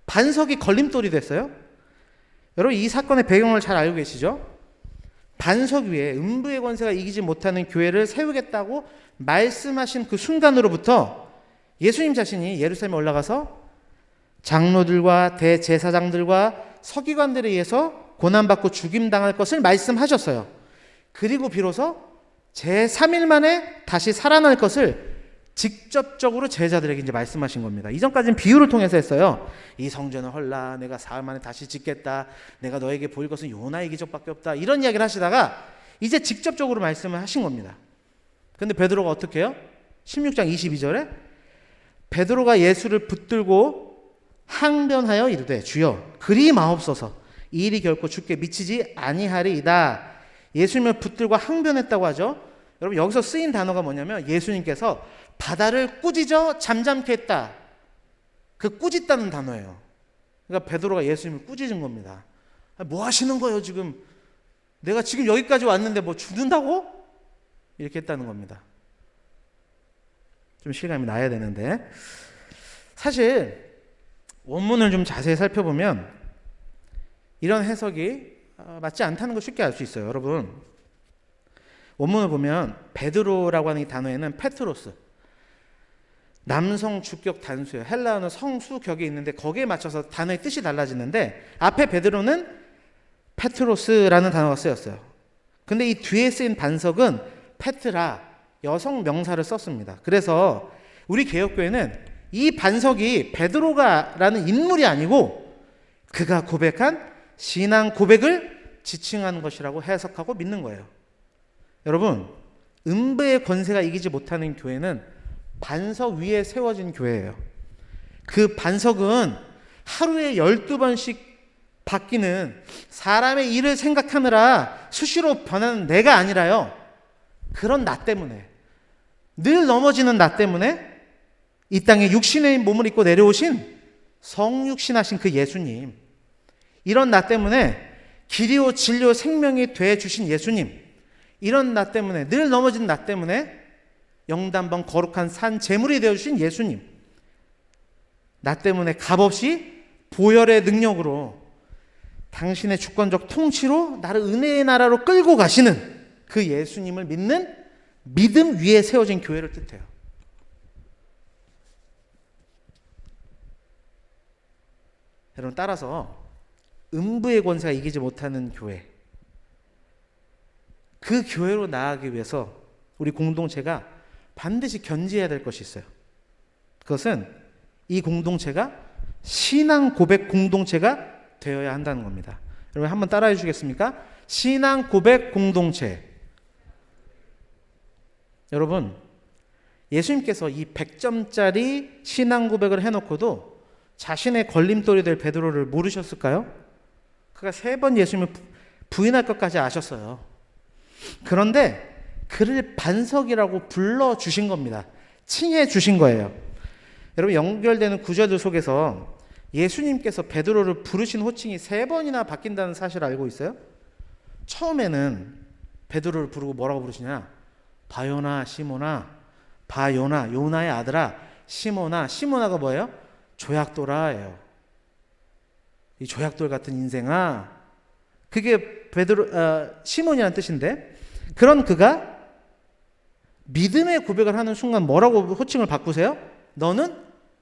반석이 걸림돌이 됐어요. 여러분 이 사건의 배경을 잘 알고 계시죠? 반석 위에 음부의 권세가 이기지 못하는 교회를 세우겠다고 말씀하신 그 순간으로부터 예수님 자신이 예루살렘에 올라가서 장로들과 대제사장들과 서기관들에 의해서 고난받고 죽임당할 것을 말씀하셨어요. 그리고 비로소 제3일 만에 다시 살아날 것을 직접적으로 제자들에게 이제 말씀하신 겁니다. 이전까지는 비유를 통해서 했어요. 이 성전을 헐라, 내가 사흘 만에 다시 짓겠다, 내가 너에게 보일 것은 요나의 기적밖에 없다, 이런 이야기를 하시다가 이제 직접적으로 말씀을 하신 겁니다. 근데 베드로가 어떻게 해요? 16장 22절에 베드로가 예수를 붙들고 항변하여 이르되 주여 그리 마옵소서 이 일이 결코 주께 미치지 아니하리이다. 예수님을 붙들고 항변했다고 하죠. 여러분 여기서 쓰인 단어가 뭐냐면 예수님께서 바다를 꾸짖어 잠잠케 했다. 그 꾸짖다는 단어예요. 그러니까 베드로가 예수님을 꾸짖은 겁니다. 뭐 하시는 거예요 지금? 내가 지금 여기까지 왔는데 뭐 죽는다고? 이렇게 했다는 겁니다. 좀 실감이 나야 되는데 사실 원문을 좀 자세히 살펴보면 이런 해석이 맞지 않다는 걸 쉽게 알 수 있어요. 여러분 원문을 보면 베드로라고 하는 이 단어에는 페트로스 남성 주격 단수예요. 헬라어는 성수 격이 있는데 거기에 맞춰서 단어의 뜻이 달라지는데 앞에 베드로는 페트로스라는 단어가 쓰였어요. 근데 이 뒤에 쓰인 반석은 페트라 여성 명사를 썼습니다. 그래서 우리 개혁교회는 이 반석이 베드로가라는 인물이 아니고 그가 고백한 신앙 고백을 지칭하는 것이라고 해석하고 믿는 거예요. 여러분 음부의 권세가 이기지 못하는 교회는 반석 위에 세워진 교회예요. 그 반석은 하루에 12번씩 바뀌는 사람의 일을 생각하느라 수시로 변하는 내가 아니라요. 그런 나 때문에 늘 넘어지는 나 때문에 이 땅에 육신의 몸을 입고 내려오신 성육신하신 그 예수님, 이런 나 때문에 길이요 진리요 생명이 돼 주신 예수님, 이런 나 때문에 늘 넘어지는 나 때문에 영단번 거룩한 산 제물이 되어 주신 예수님, 나 때문에 값없이 보혈의 능력으로 당신의 주권적 통치로 나를 은혜의 나라로 끌고 가시는 그 예수님을 믿는 믿음 위에 세워진 교회를 뜻해요. 여러분 따라서 음부의 권세가 이기지 못하는 교회, 그 교회로 나아가기 위해서 우리 공동체가 반드시 견지해야 될 것이 있어요. 그것은 이 공동체가 신앙 고백 공동체가 되어야 한다는 겁니다. 여러분 한번 따라해 주시겠습니까? 신앙 고백 공동체. 여러분 예수님께서 이 100점짜리 신앙 고백을 해놓고도 자신의 걸림돌이 될 베드로를 모르셨을까요? 그가 3번 예수님을 부인할 것까지 아셨어요. 그런데 그를 반석이라고 불러주신 겁니다. 칭해 주신 거예요. 여러분 연결되는 구절들 속에서 예수님께서 베드로를 부르신 호칭이 3번이나 바뀐다는 사실을 알고 있어요? 처음에는 베드로를 부르고 뭐라고 부르시냐? 바요나 시모나, 바요나 요나의 아들아 시모나. 시모나가 뭐예요? 조약돌아예요. 이 조약돌 같은 인생아. 그게 시몬이라는 뜻인데, 그런 그가 믿음의 고백을 하는 순간 뭐라고 호칭을 바꾸세요? 너는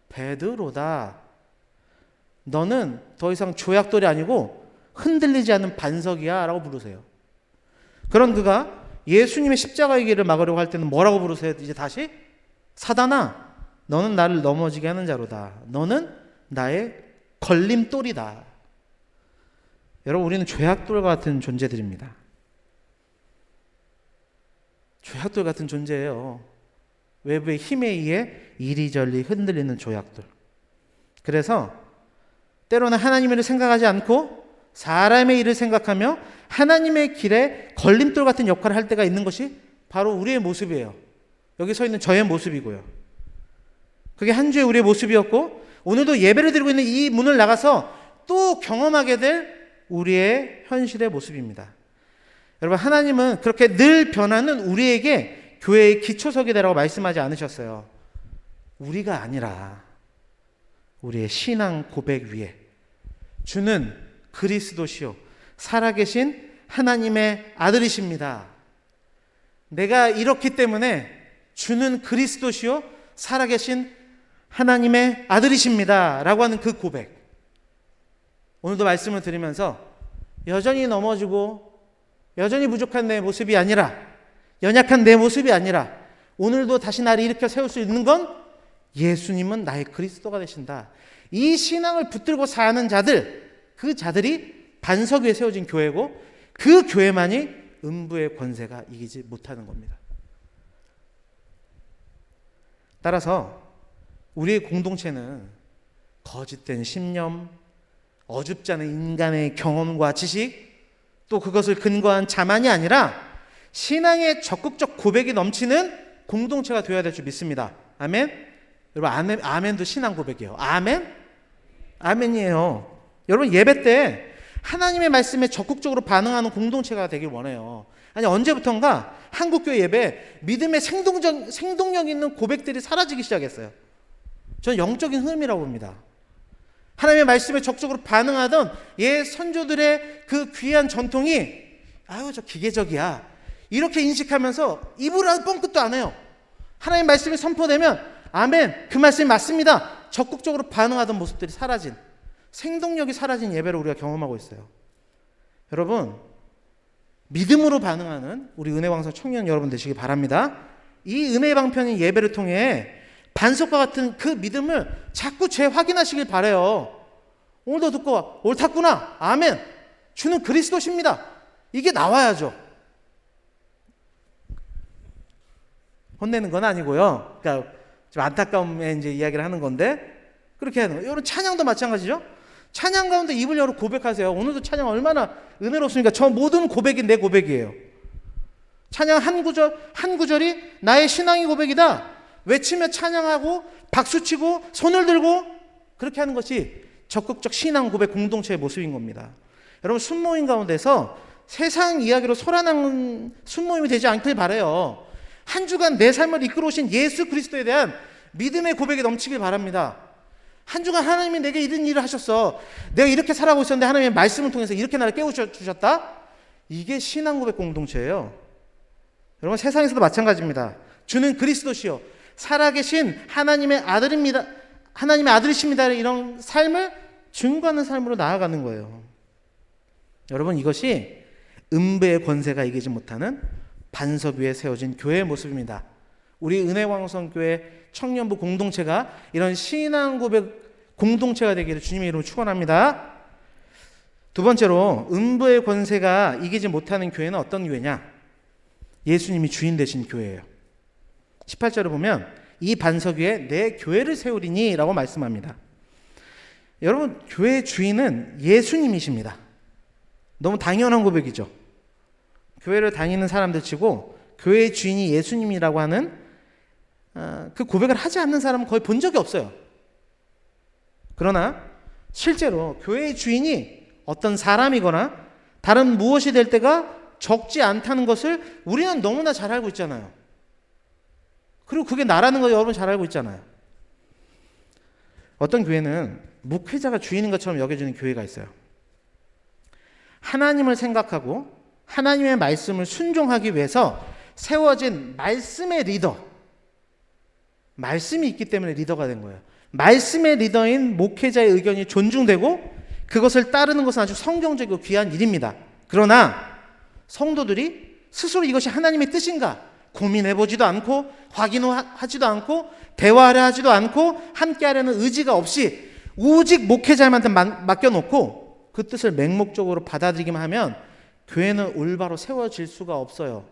베드로다. 너는 더 이상 조약돌이 아니고 흔들리지 않는 반석이야 라고 부르세요. 그런 그가 예수님의 십자가의 길을 막으려고 할 때는 뭐라고 부르세요? 이제 다시 사단아, 너는 나를 넘어지게 하는 자로다. 너는 나의 걸림돌이다. 여러분 우리는 조약돌과 같은 존재들입니다. 조약돌 같은 존재예요. 외부의 힘에 의해 이리저리 흔들리는 조약돌. 그래서 때로는 하나님의 일을 생각하지 않고 사람의 일을 생각하며 하나님의 길에 걸림돌 같은 역할을 할 때가 있는 것이 바로 우리의 모습이에요. 여기 서 있는 저의 모습이고요. 그게 한 주의 우리의 모습이었고 오늘도 예배를 드리고 있는 이 문을 나가서 또 경험하게 될 우리의 현실의 모습입니다. 여러분 하나님은 그렇게 늘 변하는 우리에게 교회의 기초석이 되라고 말씀하지 않으셨어요. 우리가 아니라 우리의 신앙 고백 위에 주는 그리스도시요 살아계신 하나님의 아들이십니다. 내가 이렇기 때문에 주는 그리스도시요 살아계신 하나님의 아들이십니다 라고 하는 그 고백. 오늘도 말씀을 드리면서 여전히 넘어지고 여전히 부족한 내 모습이 아니라, 연약한 내 모습이 아니라 오늘도 다시 나를 일으켜 세울 수 있는 건 예수님은 나의 그리스도가 되신다. 이 신앙을 붙들고 사는 자들, 그 자들이 반석 위에 세워진 교회고 그 교회만이 음부의 권세가 이기지 못하는 겁니다. 따라서 우리의 공동체는 거짓된 신념, 어줍지 않은 인간의 경험과 지식, 또 그것을 근거한 자만이 아니라 신앙의 적극적 고백이 넘치는 공동체가 되어야 될 줄 믿습니다. 아멘? 여러분, 아멘도 신앙 고백이에요. 아멘? 아멘이에요. 여러분, 예배 때 하나님의 말씀에 적극적으로 반응하는 공동체가 되길 원해요. 아니, 언제부턴가 한국교회 예배 믿음의 생동력 있는 고백들이 사라지기 시작했어요. 저는 영적인 흐름이라고 봅니다. 하나님의 말씀에 적극적으로 반응하던 옛 선조들의 그 귀한 전통이 아유 저 기계적이야 이렇게 인식하면서 입으로 뻥끗도 안 해요. 하나님의 말씀이 선포되면 아멘 그 말씀이 맞습니다 적극적으로 반응하던 모습들이 사라진, 생동력이 사라진 예배를 우리가 경험하고 있어요. 여러분, 믿음으로 반응하는 우리 은혜왕성 청년 여러분 되시기 바랍니다. 이 은혜의 방편인 예배를 통해 반석과 같은 그 믿음을 자꾸 재확인하시길 바라요. 오늘도 듣고 옳았구나, 아멘, 주는 그리스도십니다, 이게 나와야죠. 혼내는 건 아니고요. 그러니까 좀 안타까움에 이제 이야기를 하는 건데 그렇게 하는 거예요. 여러분, 찬양도 마찬가지죠. 찬양 가운데 입을 열어 고백하세요. 오늘도 찬양 얼마나 은혜롭습니까? 저 모든 고백이 내 고백이에요. 찬양 한 구절이 나의 신앙의 고백이다. 외치며 찬양하고 박수치고 손을 들고 그렇게 하는 것이 적극적 신앙 고백 공동체의 모습인 겁니다. 여러분, 순모임 가운데서 세상 이야기로 소란하는 순모임이 되지 않길 바라요. 한 주간 내 삶을 이끌어오신 예수 그리스도에 대한 믿음의 고백이 넘치길 바랍니다. 한 주간 하나님이 내게 이런 일을 하셨어, 내가 이렇게 살아가고 있었는데 하나님의 말씀을 통해서 이렇게 나를 깨우쳐주셨다. 이게 신앙 고백 공동체예요. 여러분, 세상에서도 마찬가지입니다. 주는 그리스도시요 살아계신 하나님의 아들입니다, 하나님의 아들이십니다. 이런 삶을 증거하는 삶으로 나아가는 거예요. 여러분, 이것이 음부의 권세가 이기지 못하는 반석 위에 세워진 교회의 모습입니다. 우리 은혜왕성교회 청년부 공동체가 이런 신앙 고백 공동체가 되기를 주님의 이름으로 축원합니다. 두 번째로, 음부의 권세가 이기지 못하는 교회는 어떤 교회냐? 예수님이 주인 되신 교회예요. 18절을 보면 이 반석 위에 내 교회를 세우리니 라고 말씀합니다. 여러분, 교회의 주인은 예수님이십니다. 너무 당연한 고백이죠. 교회를 다니는 사람들 치고 교회의 주인이 예수님이라고 하는 그 고백을 하지 않는 사람은 거의 본 적이 없어요. 그러나 실제로 교회의 주인이 어떤 사람이거나 다른 무엇이 될 때가 적지 않다는 것을 우리는 너무나 잘 알고 있잖아요. 그리고 그게 나라는 거 여러분 잘 알고 있잖아요. 어떤 교회는 목회자가 주인인 것처럼 여겨지는 교회가 있어요. 하나님을 생각하고 하나님의 말씀을 순종하기 위해서 세워진 말씀의 리더, 말씀이 있기 때문에 리더가 된 거예요. 말씀의 리더인 목회자의 의견이 존중되고 그것을 따르는 것은 아주 성경적이고 귀한 일입니다. 그러나 성도들이 스스로 이것이 하나님의 뜻인가 고민해보지도 않고 확인하지도 않고 대화를 하지도 않고 함께하려는 의지가 없이 오직 목회자한테 맡겨놓고 그 뜻을 맹목적으로 받아들이기만 하면 교회는 올바로 세워질 수가 없어요.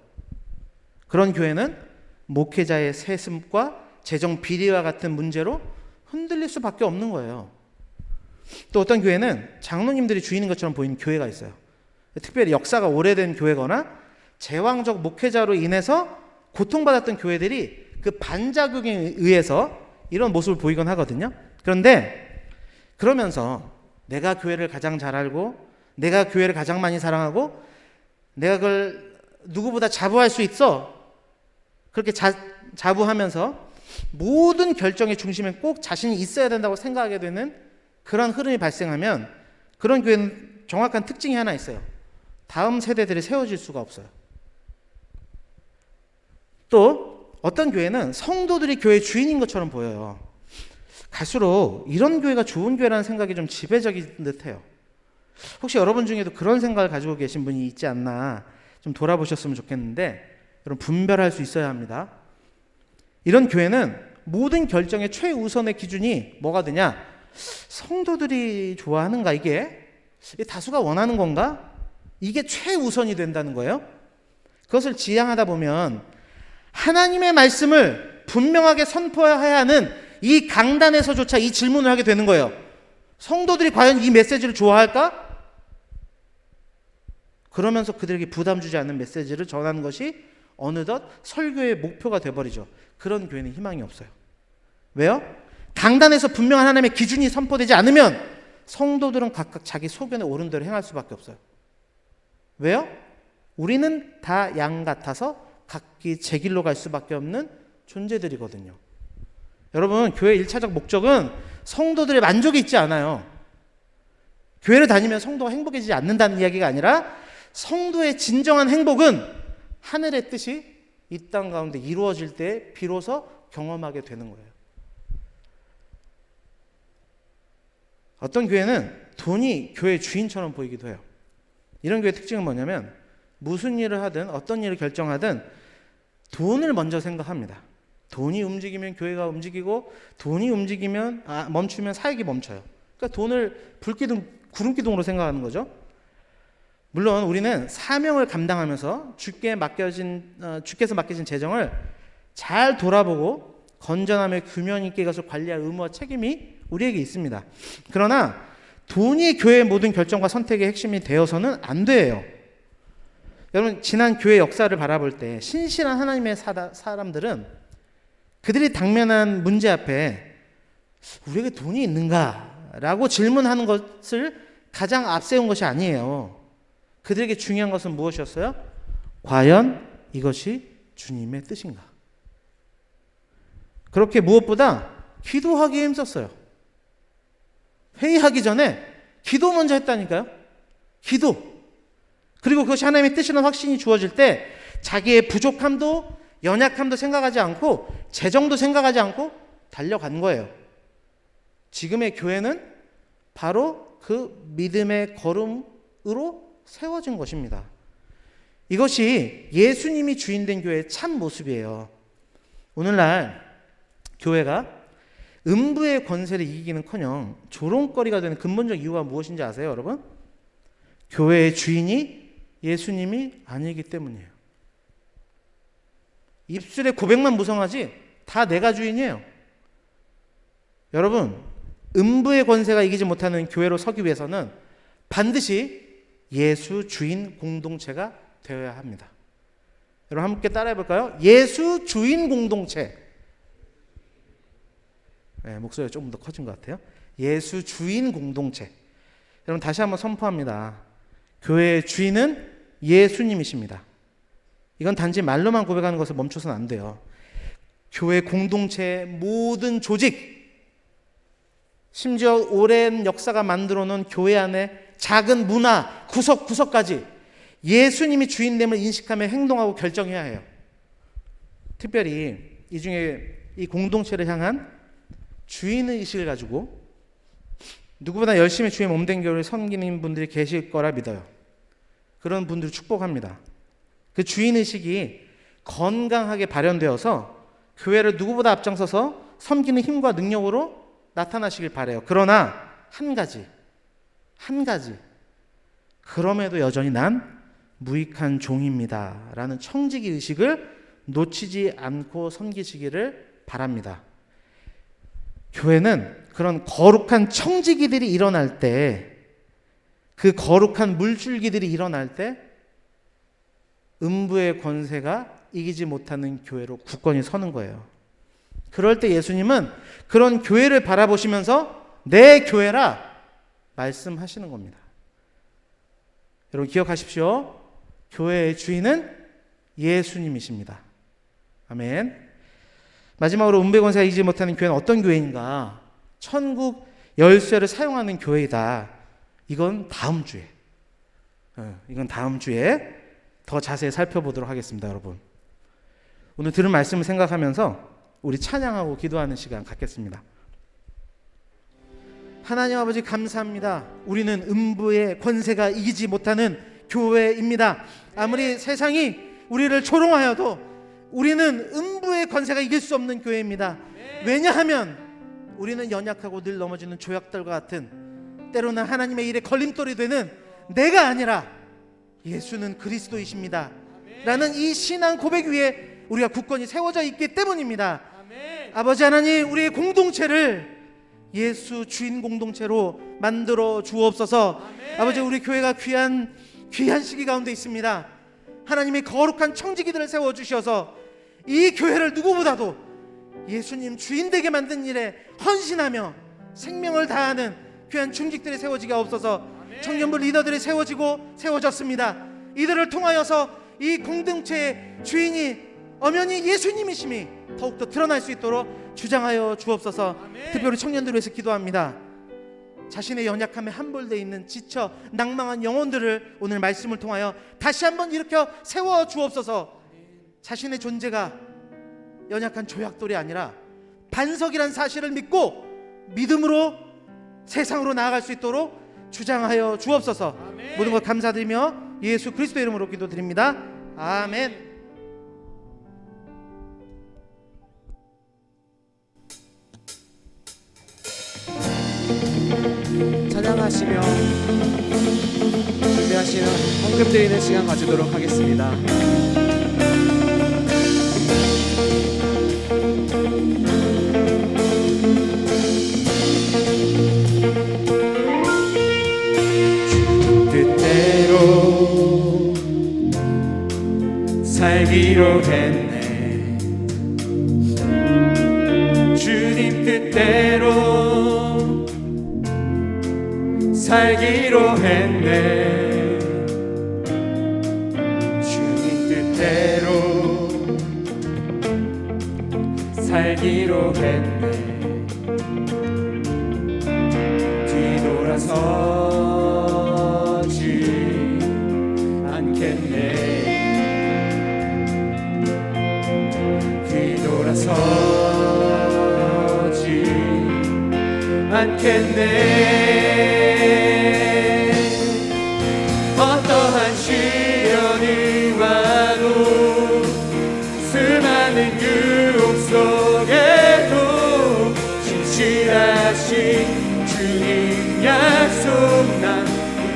그런 교회는 목회자의 세습과 재정 비리와 같은 문제로 흔들릴 수밖에 없는 거예요. 또 어떤 교회는 장로님들이 주인인 것처럼 보이는 교회가 있어요. 특별히 역사가 오래된 교회거나 제왕적 목회자로 인해서 고통받았던 교회들이 그 반작용에 의해서 이런 모습을 보이곤 하거든요. 그런데 그러면서 내가 교회를 가장 잘 알고 내가 교회를 가장 많이 사랑하고 내가 그걸 누구보다 자부할 수 있어, 그렇게 자부하면서 모든 결정의 중심에 꼭 자신이 있어야 된다고 생각하게 되는 그런 흐름이 발생하면 그런 교회는 정확한 특징이 하나 있어요. 다음 세대들이 세워질 수가 없어요. 또 어떤 교회는 성도들이 교회의 주인인 것처럼 보여요. 갈수록 이런 교회가 좋은 교회라는 생각이 좀 지배적인 듯해요. 혹시 여러분 중에도 그런 생각을 가지고 계신 분이 있지 않나 좀 돌아보셨으면 좋겠는데, 여러분 분별할 수 있어야 합니다. 이런 교회는 모든 결정의 최우선의 기준이 뭐가 되냐? 성도들이 좋아하는가, 이게 다수가 원하는 건가? 이게 최우선이 된다는 거예요. 그것을 지향하다 보면 하나님의 말씀을 분명하게 선포해야 하는 이 강단에서조차 이 질문을 하게 되는 거예요. 성도들이 과연 이 메시지를 좋아할까? 그러면서 그들에게 부담 주지 않는 메시지를 전하는 것이 어느덧 설교의 목표가 돼버리죠. 그런 교회는 희망이 없어요. 왜요? 강단에서 분명한 하나님의 기준이 선포되지 않으면 성도들은 각각 자기 소견에 옳은 대로 행할 수밖에 없어요. 왜요? 우리는 다 양 같아서 각기 제 길로 갈 수밖에 없는 존재들이거든요. 여러분, 교회의 1차적 목적은 성도들의 만족이 있지 않아요. 교회를 다니면 성도가 행복해지지 않는다는 이야기가 아니라 성도의 진정한 행복은 하늘의 뜻이 이 땅 가운데 이루어질 때 비로소 경험하게 되는 거예요. 어떤 교회는 돈이 교회 주인처럼 보이기도 해요. 이런 교회 특징은 뭐냐면 무슨 일을 하든 어떤 일을 결정하든 돈을 먼저 생각합니다. 돈이 움직이면 교회가 움직이고 돈이 움직이면 멈추면 사역이 멈춰요. 그러니까 돈을 불기둥, 구름기둥으로 생각하는 거죠. 물론 우리는 사명을 감당하면서 주께서 맡겨진 재정을 잘 돌아보고 건전하며 균형 있게 이것을 관리할 의무와 책임이 우리에게 있습니다. 그러나 돈이 교회의 모든 결정과 선택의 핵심이 되어서는 안 돼요. 여러분, 지난 교회 역사를 바라볼 때 신실한 하나님의 사람들은 그들이 당면한 문제 앞에 우리에게 돈이 있는가? 라고 질문하는 것을 가장 앞세운 것이 아니에요. 그들에게 중요한 것은 무엇이었어요? 과연 이것이 주님의 뜻인가? 그렇게 무엇보다 기도하기에 힘썼어요. 회의하기 전에 기도 먼저 했다니까요. 기도. 그리고 그것이 하나님의 뜻이라는 확신이 주어질 때 자기의 부족함도 연약함도 생각하지 않고 재정도 생각하지 않고 달려간 거예요. 지금의 교회는 바로 그 믿음의 걸음으로 세워진 것입니다. 이것이 예수님이 주인된 교회의 참 모습이에요. 오늘날 교회가 음부의 권세를 이기기는커녕 조롱거리가 되는 근본적 이유가 무엇인지 아세요, 여러분? 교회의 주인이 예수님이 아니기 때문이에요. 입술에 고백만 무성하지 다 내가 주인이에요. 여러분, 음부의 권세가 이기지 못하는 교회로 서기 위해서는 반드시 예수 주인 공동체가 되어야 합니다. 여러분 함께 따라해 볼까요? 예수 주인 공동체. 네, 목소리가 조금 더 커진 것 같아요. 예수 주인 공동체. 여러분 다시 한번 선포합니다. 교회의 주인은 예수님이십니다. 이건 단지 말로만 고백하는 것을 멈춰서는 안 돼요. 교회 공동체의 모든 조직, 심지어 오랜 역사가 만들어 놓은 교회 안에 작은 문화, 구석구석까지 예수님이 주인됨을 인식하며 행동하고 결정해야 해요. 특별히 이 중에 이 공동체를 향한 주인의식을 가지고 누구보다 열심히 주의 몸된 교회를 섬기는 분들이 계실 거라 믿어요. 그런 분들을 축복합니다. 그 주인의식이 건강하게 발현되어서 교회를 누구보다 앞장서서 섬기는 힘과 능력으로 나타나시길 바라요. 그러나 한 가지 그럼에도 여전히 난 무익한 종입니다 라는 청지기 의식을 놓치지 않고 섬기시기를 바랍니다. 교회는 그런 거룩한 청지기들이 일어날 때, 그 거룩한 물줄기들이 일어날 때 음부의 권세가 이기지 못하는 교회로 굳건히 서는 거예요. 그럴 때 예수님은 그런 교회를 바라보시면서 내 교회라 말씀하시는 겁니다. 여러분 기억하십시오. 교회의 주인은 예수님이십니다. 아멘. 마지막으로 음부의 권세가 이기지 못하는 교회는 어떤 교회인가? 천국 열쇠를 사용하는 교회이다. 이건 다음 주에 더 자세히 살펴보도록 하겠습니다. 여러분 오늘 들은 말씀을 생각하면서 우리 찬양하고 기도하는 시간 갖겠습니다. 하나님 아버지 감사합니다. 우리는 음부의 권세가 이기지 못하는 교회입니다. 아무리 세상이 우리를 조롱하여도 우리는 음부의 권세가 이길 수 없는 교회입니다. 왜냐하면 우리는 연약하고 늘 넘어지는 조약돌과 같은, 때로는 하나님의 일에 걸림돌이 되는 내가 아니라 예수는 그리스도이십니다 라는 이 신앙 고백 위에 우리가 굳건히 세워져 있기 때문입니다. 아버지 하나님, 우리의 공동체를 예수 주인 공동체로 만들어 주옵소서. 아버지, 우리 교회가 귀한 시기 가운데 있습니다. 하나님의 거룩한 청지기들을 세워주셔서 이 교회를 누구보다도 예수님 주인 되게 만든 일에 헌신하며 생명을 다하는 귀한 중직들이 세워지게 하옵소서. 청년부 리더들이 세워졌습니다. 이들을 통하여서 이 공동체의 주인이 엄연히 예수님이심이 더욱더 드러날 수 있도록 주장하여 주옵소서. 특별히 청년들을 위해서 기도합니다. 자신의 연약함에 함몰되어 있는 지쳐 낭망한 영혼들을 오늘 말씀을 통하여 다시 한번 일으켜 세워 주옵소서. 자신의 존재가 연약한 조약돌이 아니라 반석이란 사실을 믿고 믿음으로 세상으로 나아갈 수 있도록 주장하여 주옵소서. 모든 것 감사드리며 예수 그리스도의 이름으로 기도드립니다. 아멘. 찬양하시며 준비하시는 헌금 드리는 시간 가지도록 하겠습니다. 뜻대로 살기로 했네. 주님 뜻대로 살기로 했네. 주님 뜻대로 살기로 했네. 뒤돌아서지 않겠네. 뒤돌아서지 않겠네. 어떠한 시련이 와도 수많은 유혹 속에도 진실하신 주님 약속 난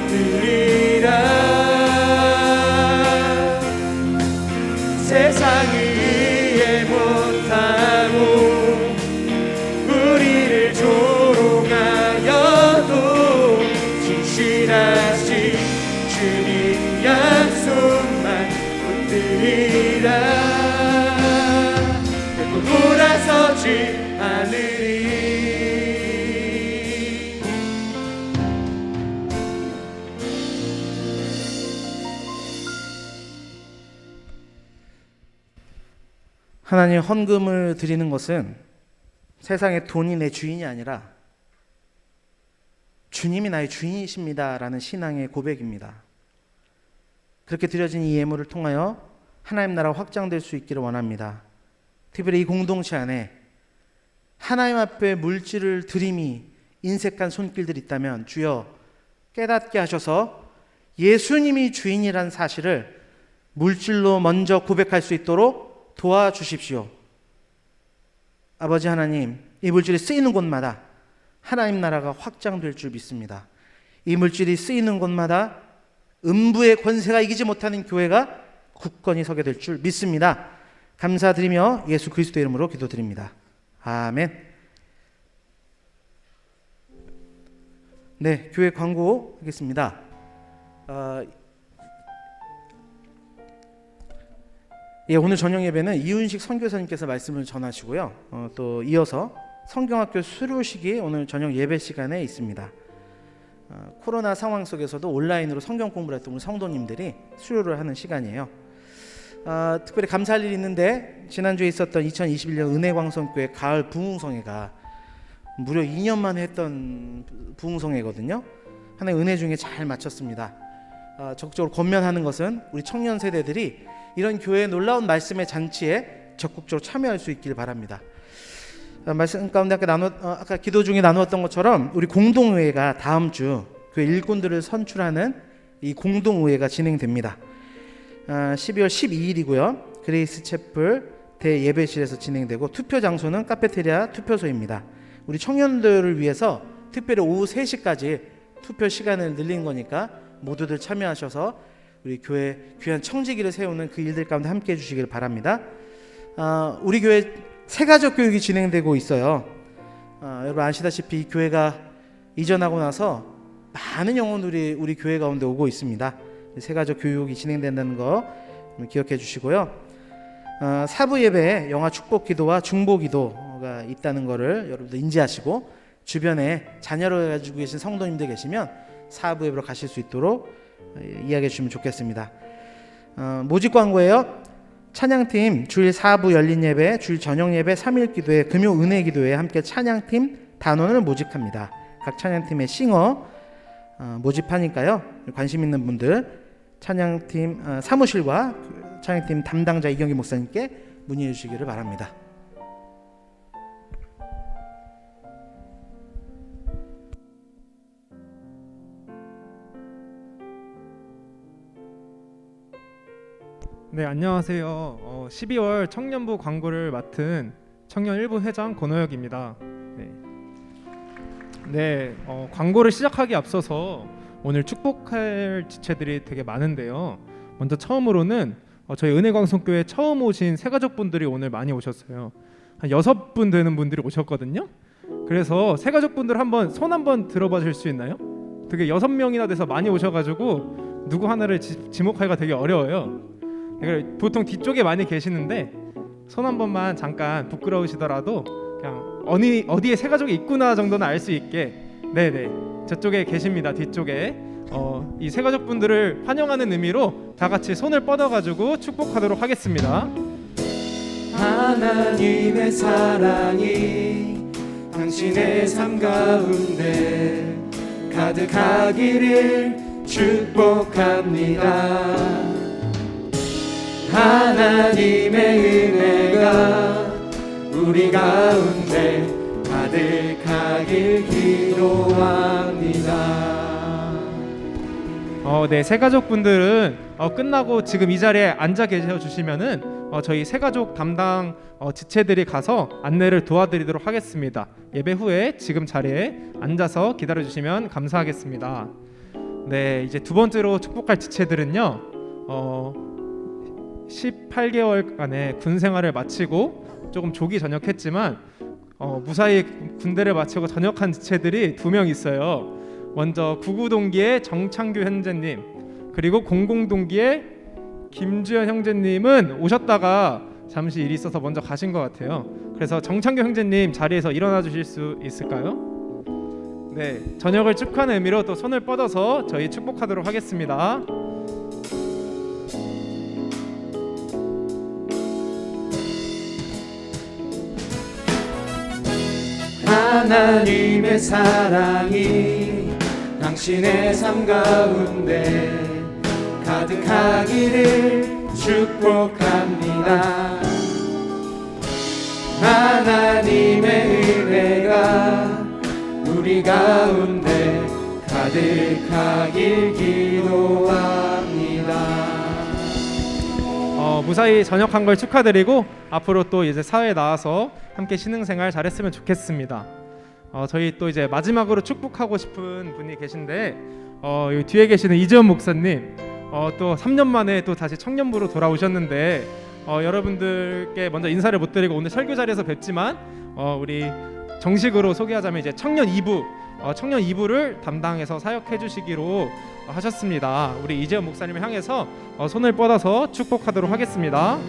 붙들리라. 세상을 이해 못하고 우리를 조롱하여도 진실하신 주님 약속만 붙들리라. 결코 돌아서지 않으리. 하나님, 헌금을 드리는 것은 세상의 돈이 내 주인이 아니라 주님이 나의 주인이십니다라는 신앙의 고백입니다. 그렇게 드려진 이 예물을 통하여 하나님 나라가 확장될 수 있기를 원합니다. 특별히 이 공동체 안에 하나님 앞에 물질을 드림이 인색한 손길들이 있다면 주여 깨닫게 하셔서 예수님이 주인이라는 사실을 물질로 먼저 고백할 수 있도록 도와주십시오. 아버지 하나님, 이 물질이 쓰이는 곳마다 하나님 나라가 확장될 줄 믿습니다. 이 물질이 쓰이는 곳마다 음부의 권세가 이기지 못하는 교회가 굳건히 서게 될 줄 믿습니다. 감사드리며 예수 그리스도의 이름으로 기도드립니다. 아멘. 네, 교회 광고 하겠습니다. 오늘 저녁 예배는 이윤식 선교사님께서 말씀을 전하시고요. 또 이어서 성경학교 수료식이 오늘 저녁 예배 시간에 있습니다. 코로나 상황 속에서도 온라인으로 성경 공부를 했던 우리 성도님들이 수료를 하는 시간이에요. 특별히 감사할 일이 있는데 지난주에 있었던 2021년 은혜광성교회 가을 부흥성회가 무려 2년 만에 했던 부흥성회거든요. 하나의 은혜 중에 잘 마쳤습니다. 적극적으로 권면하는 것은 우리 청년 세대들이 이런 교회의 놀라운 말씀의 잔치에 적극적으로 참여할 수 있길 바랍니다. 말씀 가운데 아까 기도 중에 나누었던 것처럼 우리 공동의회가 다음 주 교회 일꾼들을 선출하는 이 공동의회가 진행됩니다. 12월 12일이고요. 그레이스 채플 대예배실에서 진행되고 투표 장소는 카페테리아 투표소입니다. 우리 청년들을 위해서 특별히 오후 3시까지 투표 시간을 늘린 거니까 모두들 참여하셔서 우리 교회 귀한 청지기를 세우는 그 일들 가운데 함께 해주시길 바랍니다. 우리 교회 새가족 교육이 진행되고 있어요. 여러분 아시다시피 이 교회가 이전하고 나서 많은 영혼들이 우리 교회 가운데 오고 있습니다. 새가족 교육이 진행된다는 거 기억해 주시고요. 사부 예배에 영아 축복 기도와 중보 기도가 있다는 거를 여러분들 인지하시고 주변에 자녀를 가지고 계신 성도님들 계시면 사부 예배로 가실 수 있도록 이야기해 주시면 좋겠습니다. 모집 광고예요. 찬양팀 주일 4부 열린 예배, 주일 저녁 예배, 3일 기도회, 금요 은혜 기도회에 함께 찬양팀 단원을 모집합니다. 각 찬양팀의 싱어 모집하니까요. 관심 있는 분들 찬양팀 사무실과 찬양팀 담당자 이경기 목사님께 문의해 주시기를 바랍니다. 네, 안녕하세요. 12월 청년부 광고를 맡은 청년 1부 회장 권호혁입니다. 네, 광고를 시작하기 앞서서 오늘 축복할 지체들이 되게 많은데요. 먼저 처음으로는 저희 은혜광성교회 처음 오신 새가족분들이 오늘 많이 오셨어요. 한 6분 되는 분들이 오셨거든요. 그래서 새가족분들 한번 손 한번 들어봐 주실 수 있나요? 되게 6명이나 돼서 많이 오셔가지고 누구 하나를 지목하기가 되게 어려워요. 보통 뒤쪽에 많이 계시는데 손 한 번만 잠깐 부끄러우시더라도 그냥 어디에 새가족이 있구나 정도는 알 수 있게 네네 저쪽에 계십니다. 뒤쪽에 이 새가족분들을 환영하는 의미로 다 같이 손을 뻗어가지고 축복하도록 하겠습니다. 하나님의 사랑이 당신의 삶 가운데 가득하기를 축복합니다. 하나님의 은혜가 우리 가운데 가득하길 기도합니다. 네, 새가족분들은 끝나고 지금 이 자리에 앉아 계셔 주시면은 저희 새가족 담당 지체들이 가서 안내를 도와드리도록 하겠습니다. 예배 후에 지금 자리에 앉아서 기다려 주시면 감사하겠습니다. 네, 이제 두 번째로 축복할 지체들은요. 18개월간의 군 생활을 마치고 조금 조기 전역했지만 무사히 군대를 마치고 전역한 지체들이 2명 있어요. 먼저 99 동기의 정창규 형제님, 그리고 00 동기의 김주현 형제님은 오셨다가 잠시 일이 있어서 먼저 가신 것 같아요. 그래서 정창규 형제님 자리에서 일어나 주실 수 있을까요? 네, 전역을 축하하는 의미로 또 손을 뻗어서 저희 축복하도록 하겠습니다. 하나님의 사랑이 당신의 삶 가운데 가득하기를 축복합니다. 하나님의 은혜가 우리 가운데 가득하길 기도합니다. 무사히 전역한 걸 축하드리고 앞으로 또 이제 사회에 나와서 함께 신앙생활 잘했으면 좋겠습니다. 저희 또 이제 마지막으로 축복하고 싶은 분이 계신데 여기 뒤에 계시는 이재원 목사님 또 3년 만에 또 다시 청년부로 돌아오셨는데 여러분들께 먼저 인사를 못 드리고 오늘 설교 자리에서 뵙지만 우리 정식으로 소개하자면 이제 청년 2부를 담당해서 사역해 주시기로 하셨습니다. 우리 이재원 목사님을 향해서 손을 뻗어서 축복하도록 하겠습니다.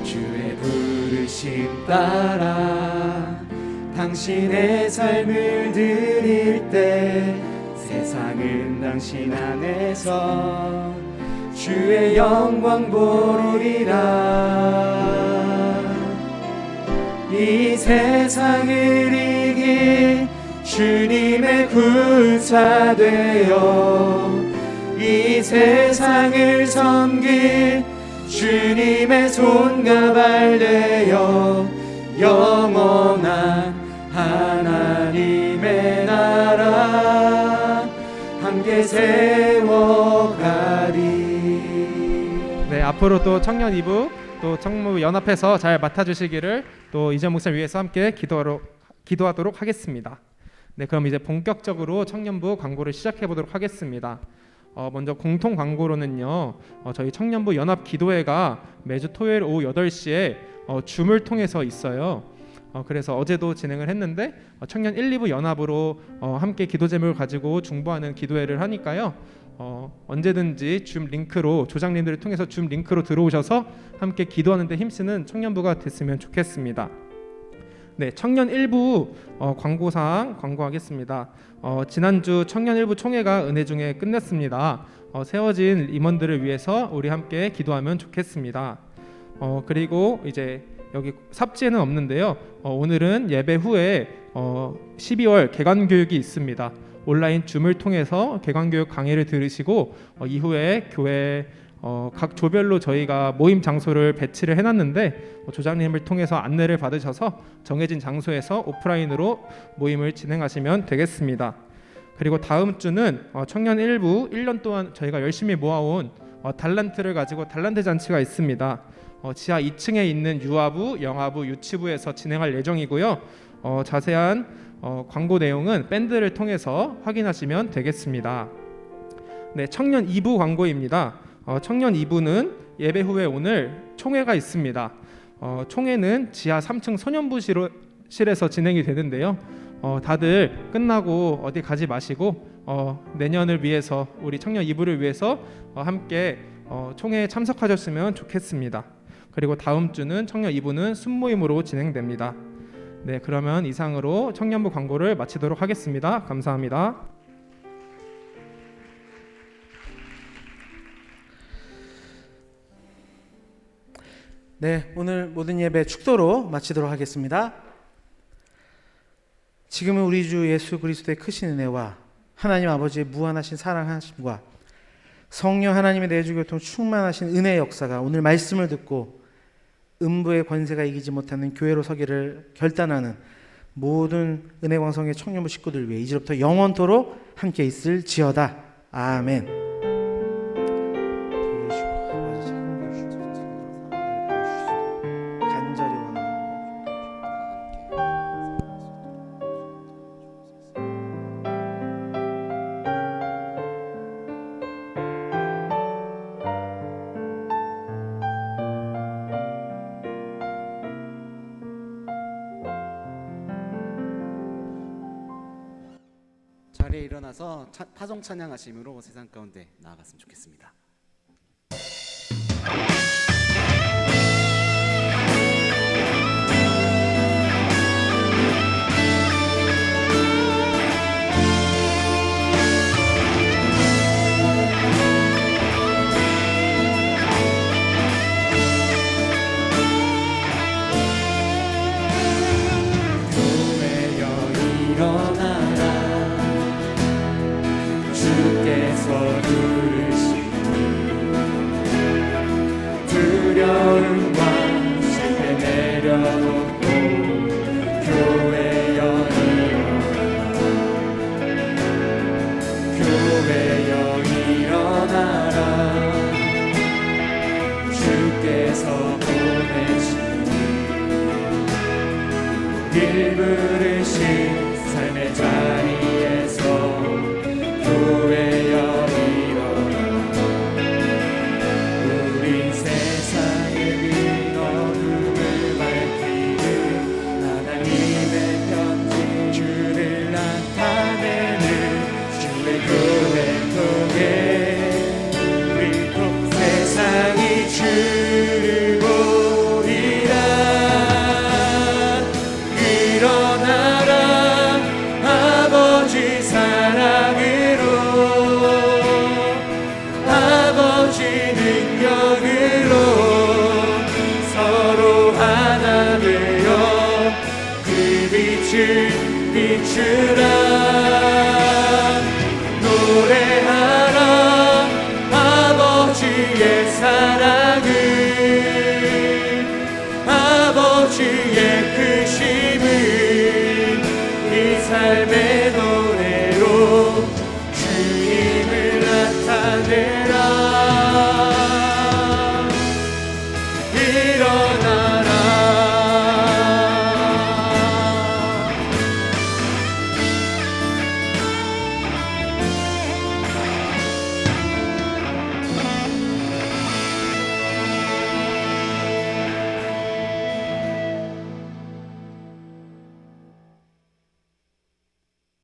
주의 부르심 따라 당신의 삶을 드릴 때 세상은 당신 안에서 주의 영광 보리라. 이 세상을 이길 주님의 군사 되어 이 세상을 섬길 주님의 손가발 되어 영원한 하나님의 나라 함께 세워가리. 네, 앞으로 또 청년 2부 또 청무 연합해서 잘 맡아주시기를 또 이재원 목사님 위해서 함께 기도하도록 하겠습니다. 네, 그럼 이제 본격적으로 청년부 광고를 시작해 보도록 하겠습니다. 먼저 공통 광고로는요, 저희 청년부 연합 기도회가 매주 토요일 오후 8시에 줌을 통해서 있어요. 그래서 어제도 진행을 했는데 청년 1, 2부 연합으로 함께 기도 제목을 가지고 중보하는 기도회를 하니까요. 언제든지 줌 링크로 조장님들을 통해서 줌 링크로 들어오셔서 함께 기도하는 데 힘쓰는 청년부가 됐으면 좋겠습니다. 네, 청년 1부 광고사항 광고하겠습니다. 지난주 청년 1부 총회가 은혜 중에 끝냈습니다. 세워진 임원들을 위해서 우리 함께 기도하면 좋겠습니다. 그리고 이제 여기 삽지에는 없는데요. 오늘은 예배 후에 12월 개관교육이 있습니다. 온라인 줌을 통해서 개관교육 강의를 들으시고 이후에 교회 각 조별로 저희가 모임 장소를 배치를 해놨는데 조장님을 통해서 안내를 받으셔서 정해진 장소에서 오프라인으로 모임을 진행하시면 되겠습니다. 그리고 다음 주는 청년 1부 1년 동안 저희가 열심히 모아온 달란트를 가지고 달란트 잔치가 있습니다. 지하 2층에 있는 유아부, 영아부, 유치부에서 진행할 예정이고요. 자세한 광고 내용은 밴드를 통해서 확인하시면 되겠습니다. 네, 청년 2부 광고입니다. 청년 2부는 예배 후에 오늘 총회가 있습니다. 총회는 지하 3층 소년부실에서 진행이 되는데요. 다들 끝나고 어디 가지 마시고 내년을 위해서 우리 청년 2부를 위해서 함께 총회에 참석하셨으면 좋겠습니다. 그리고 다음 주는 청년 2부는 순모임으로 진행됩니다. 네, 그러면 이상으로 청년부 광고를 마치도록 하겠습니다. 감사합니다. 네, 오늘 모든 예배 축도로 마치도록 하겠습니다. 지금은 우리 주 예수 그리스도의 크신 은혜와 하나님 아버지의 무한하신 사랑하심과 성령 하나님의 내주교통 충만하신 은혜의 역사가 오늘 말씀을 듣고 음부의 권세가 이기지 못하는 교회로 서기를 결단하는 모든 은혜광성의 청년부 식구들 위해 이제부터 영원토록 함께 있을지어다. 아멘. 자리에 일어나서 파송 찬양하심으로 세상 가운데 나아갔으면 좋겠습니다. 길 부르신 삶의 자리에서 교회여 일어나 우린 세상의 빈 어둠을 밝히는 하나님의 편지 주를 나타내는 주의 교회 통해 우리 통 세상이 주를 보리라. 일어나라 아버지 사랑으로 아버지 능력으로 서로 하나 되어 그 빛을 비추라. 노래하라 아버지의 사랑을 아버지의 크심을 이 삶의 노래로 주님을 나타내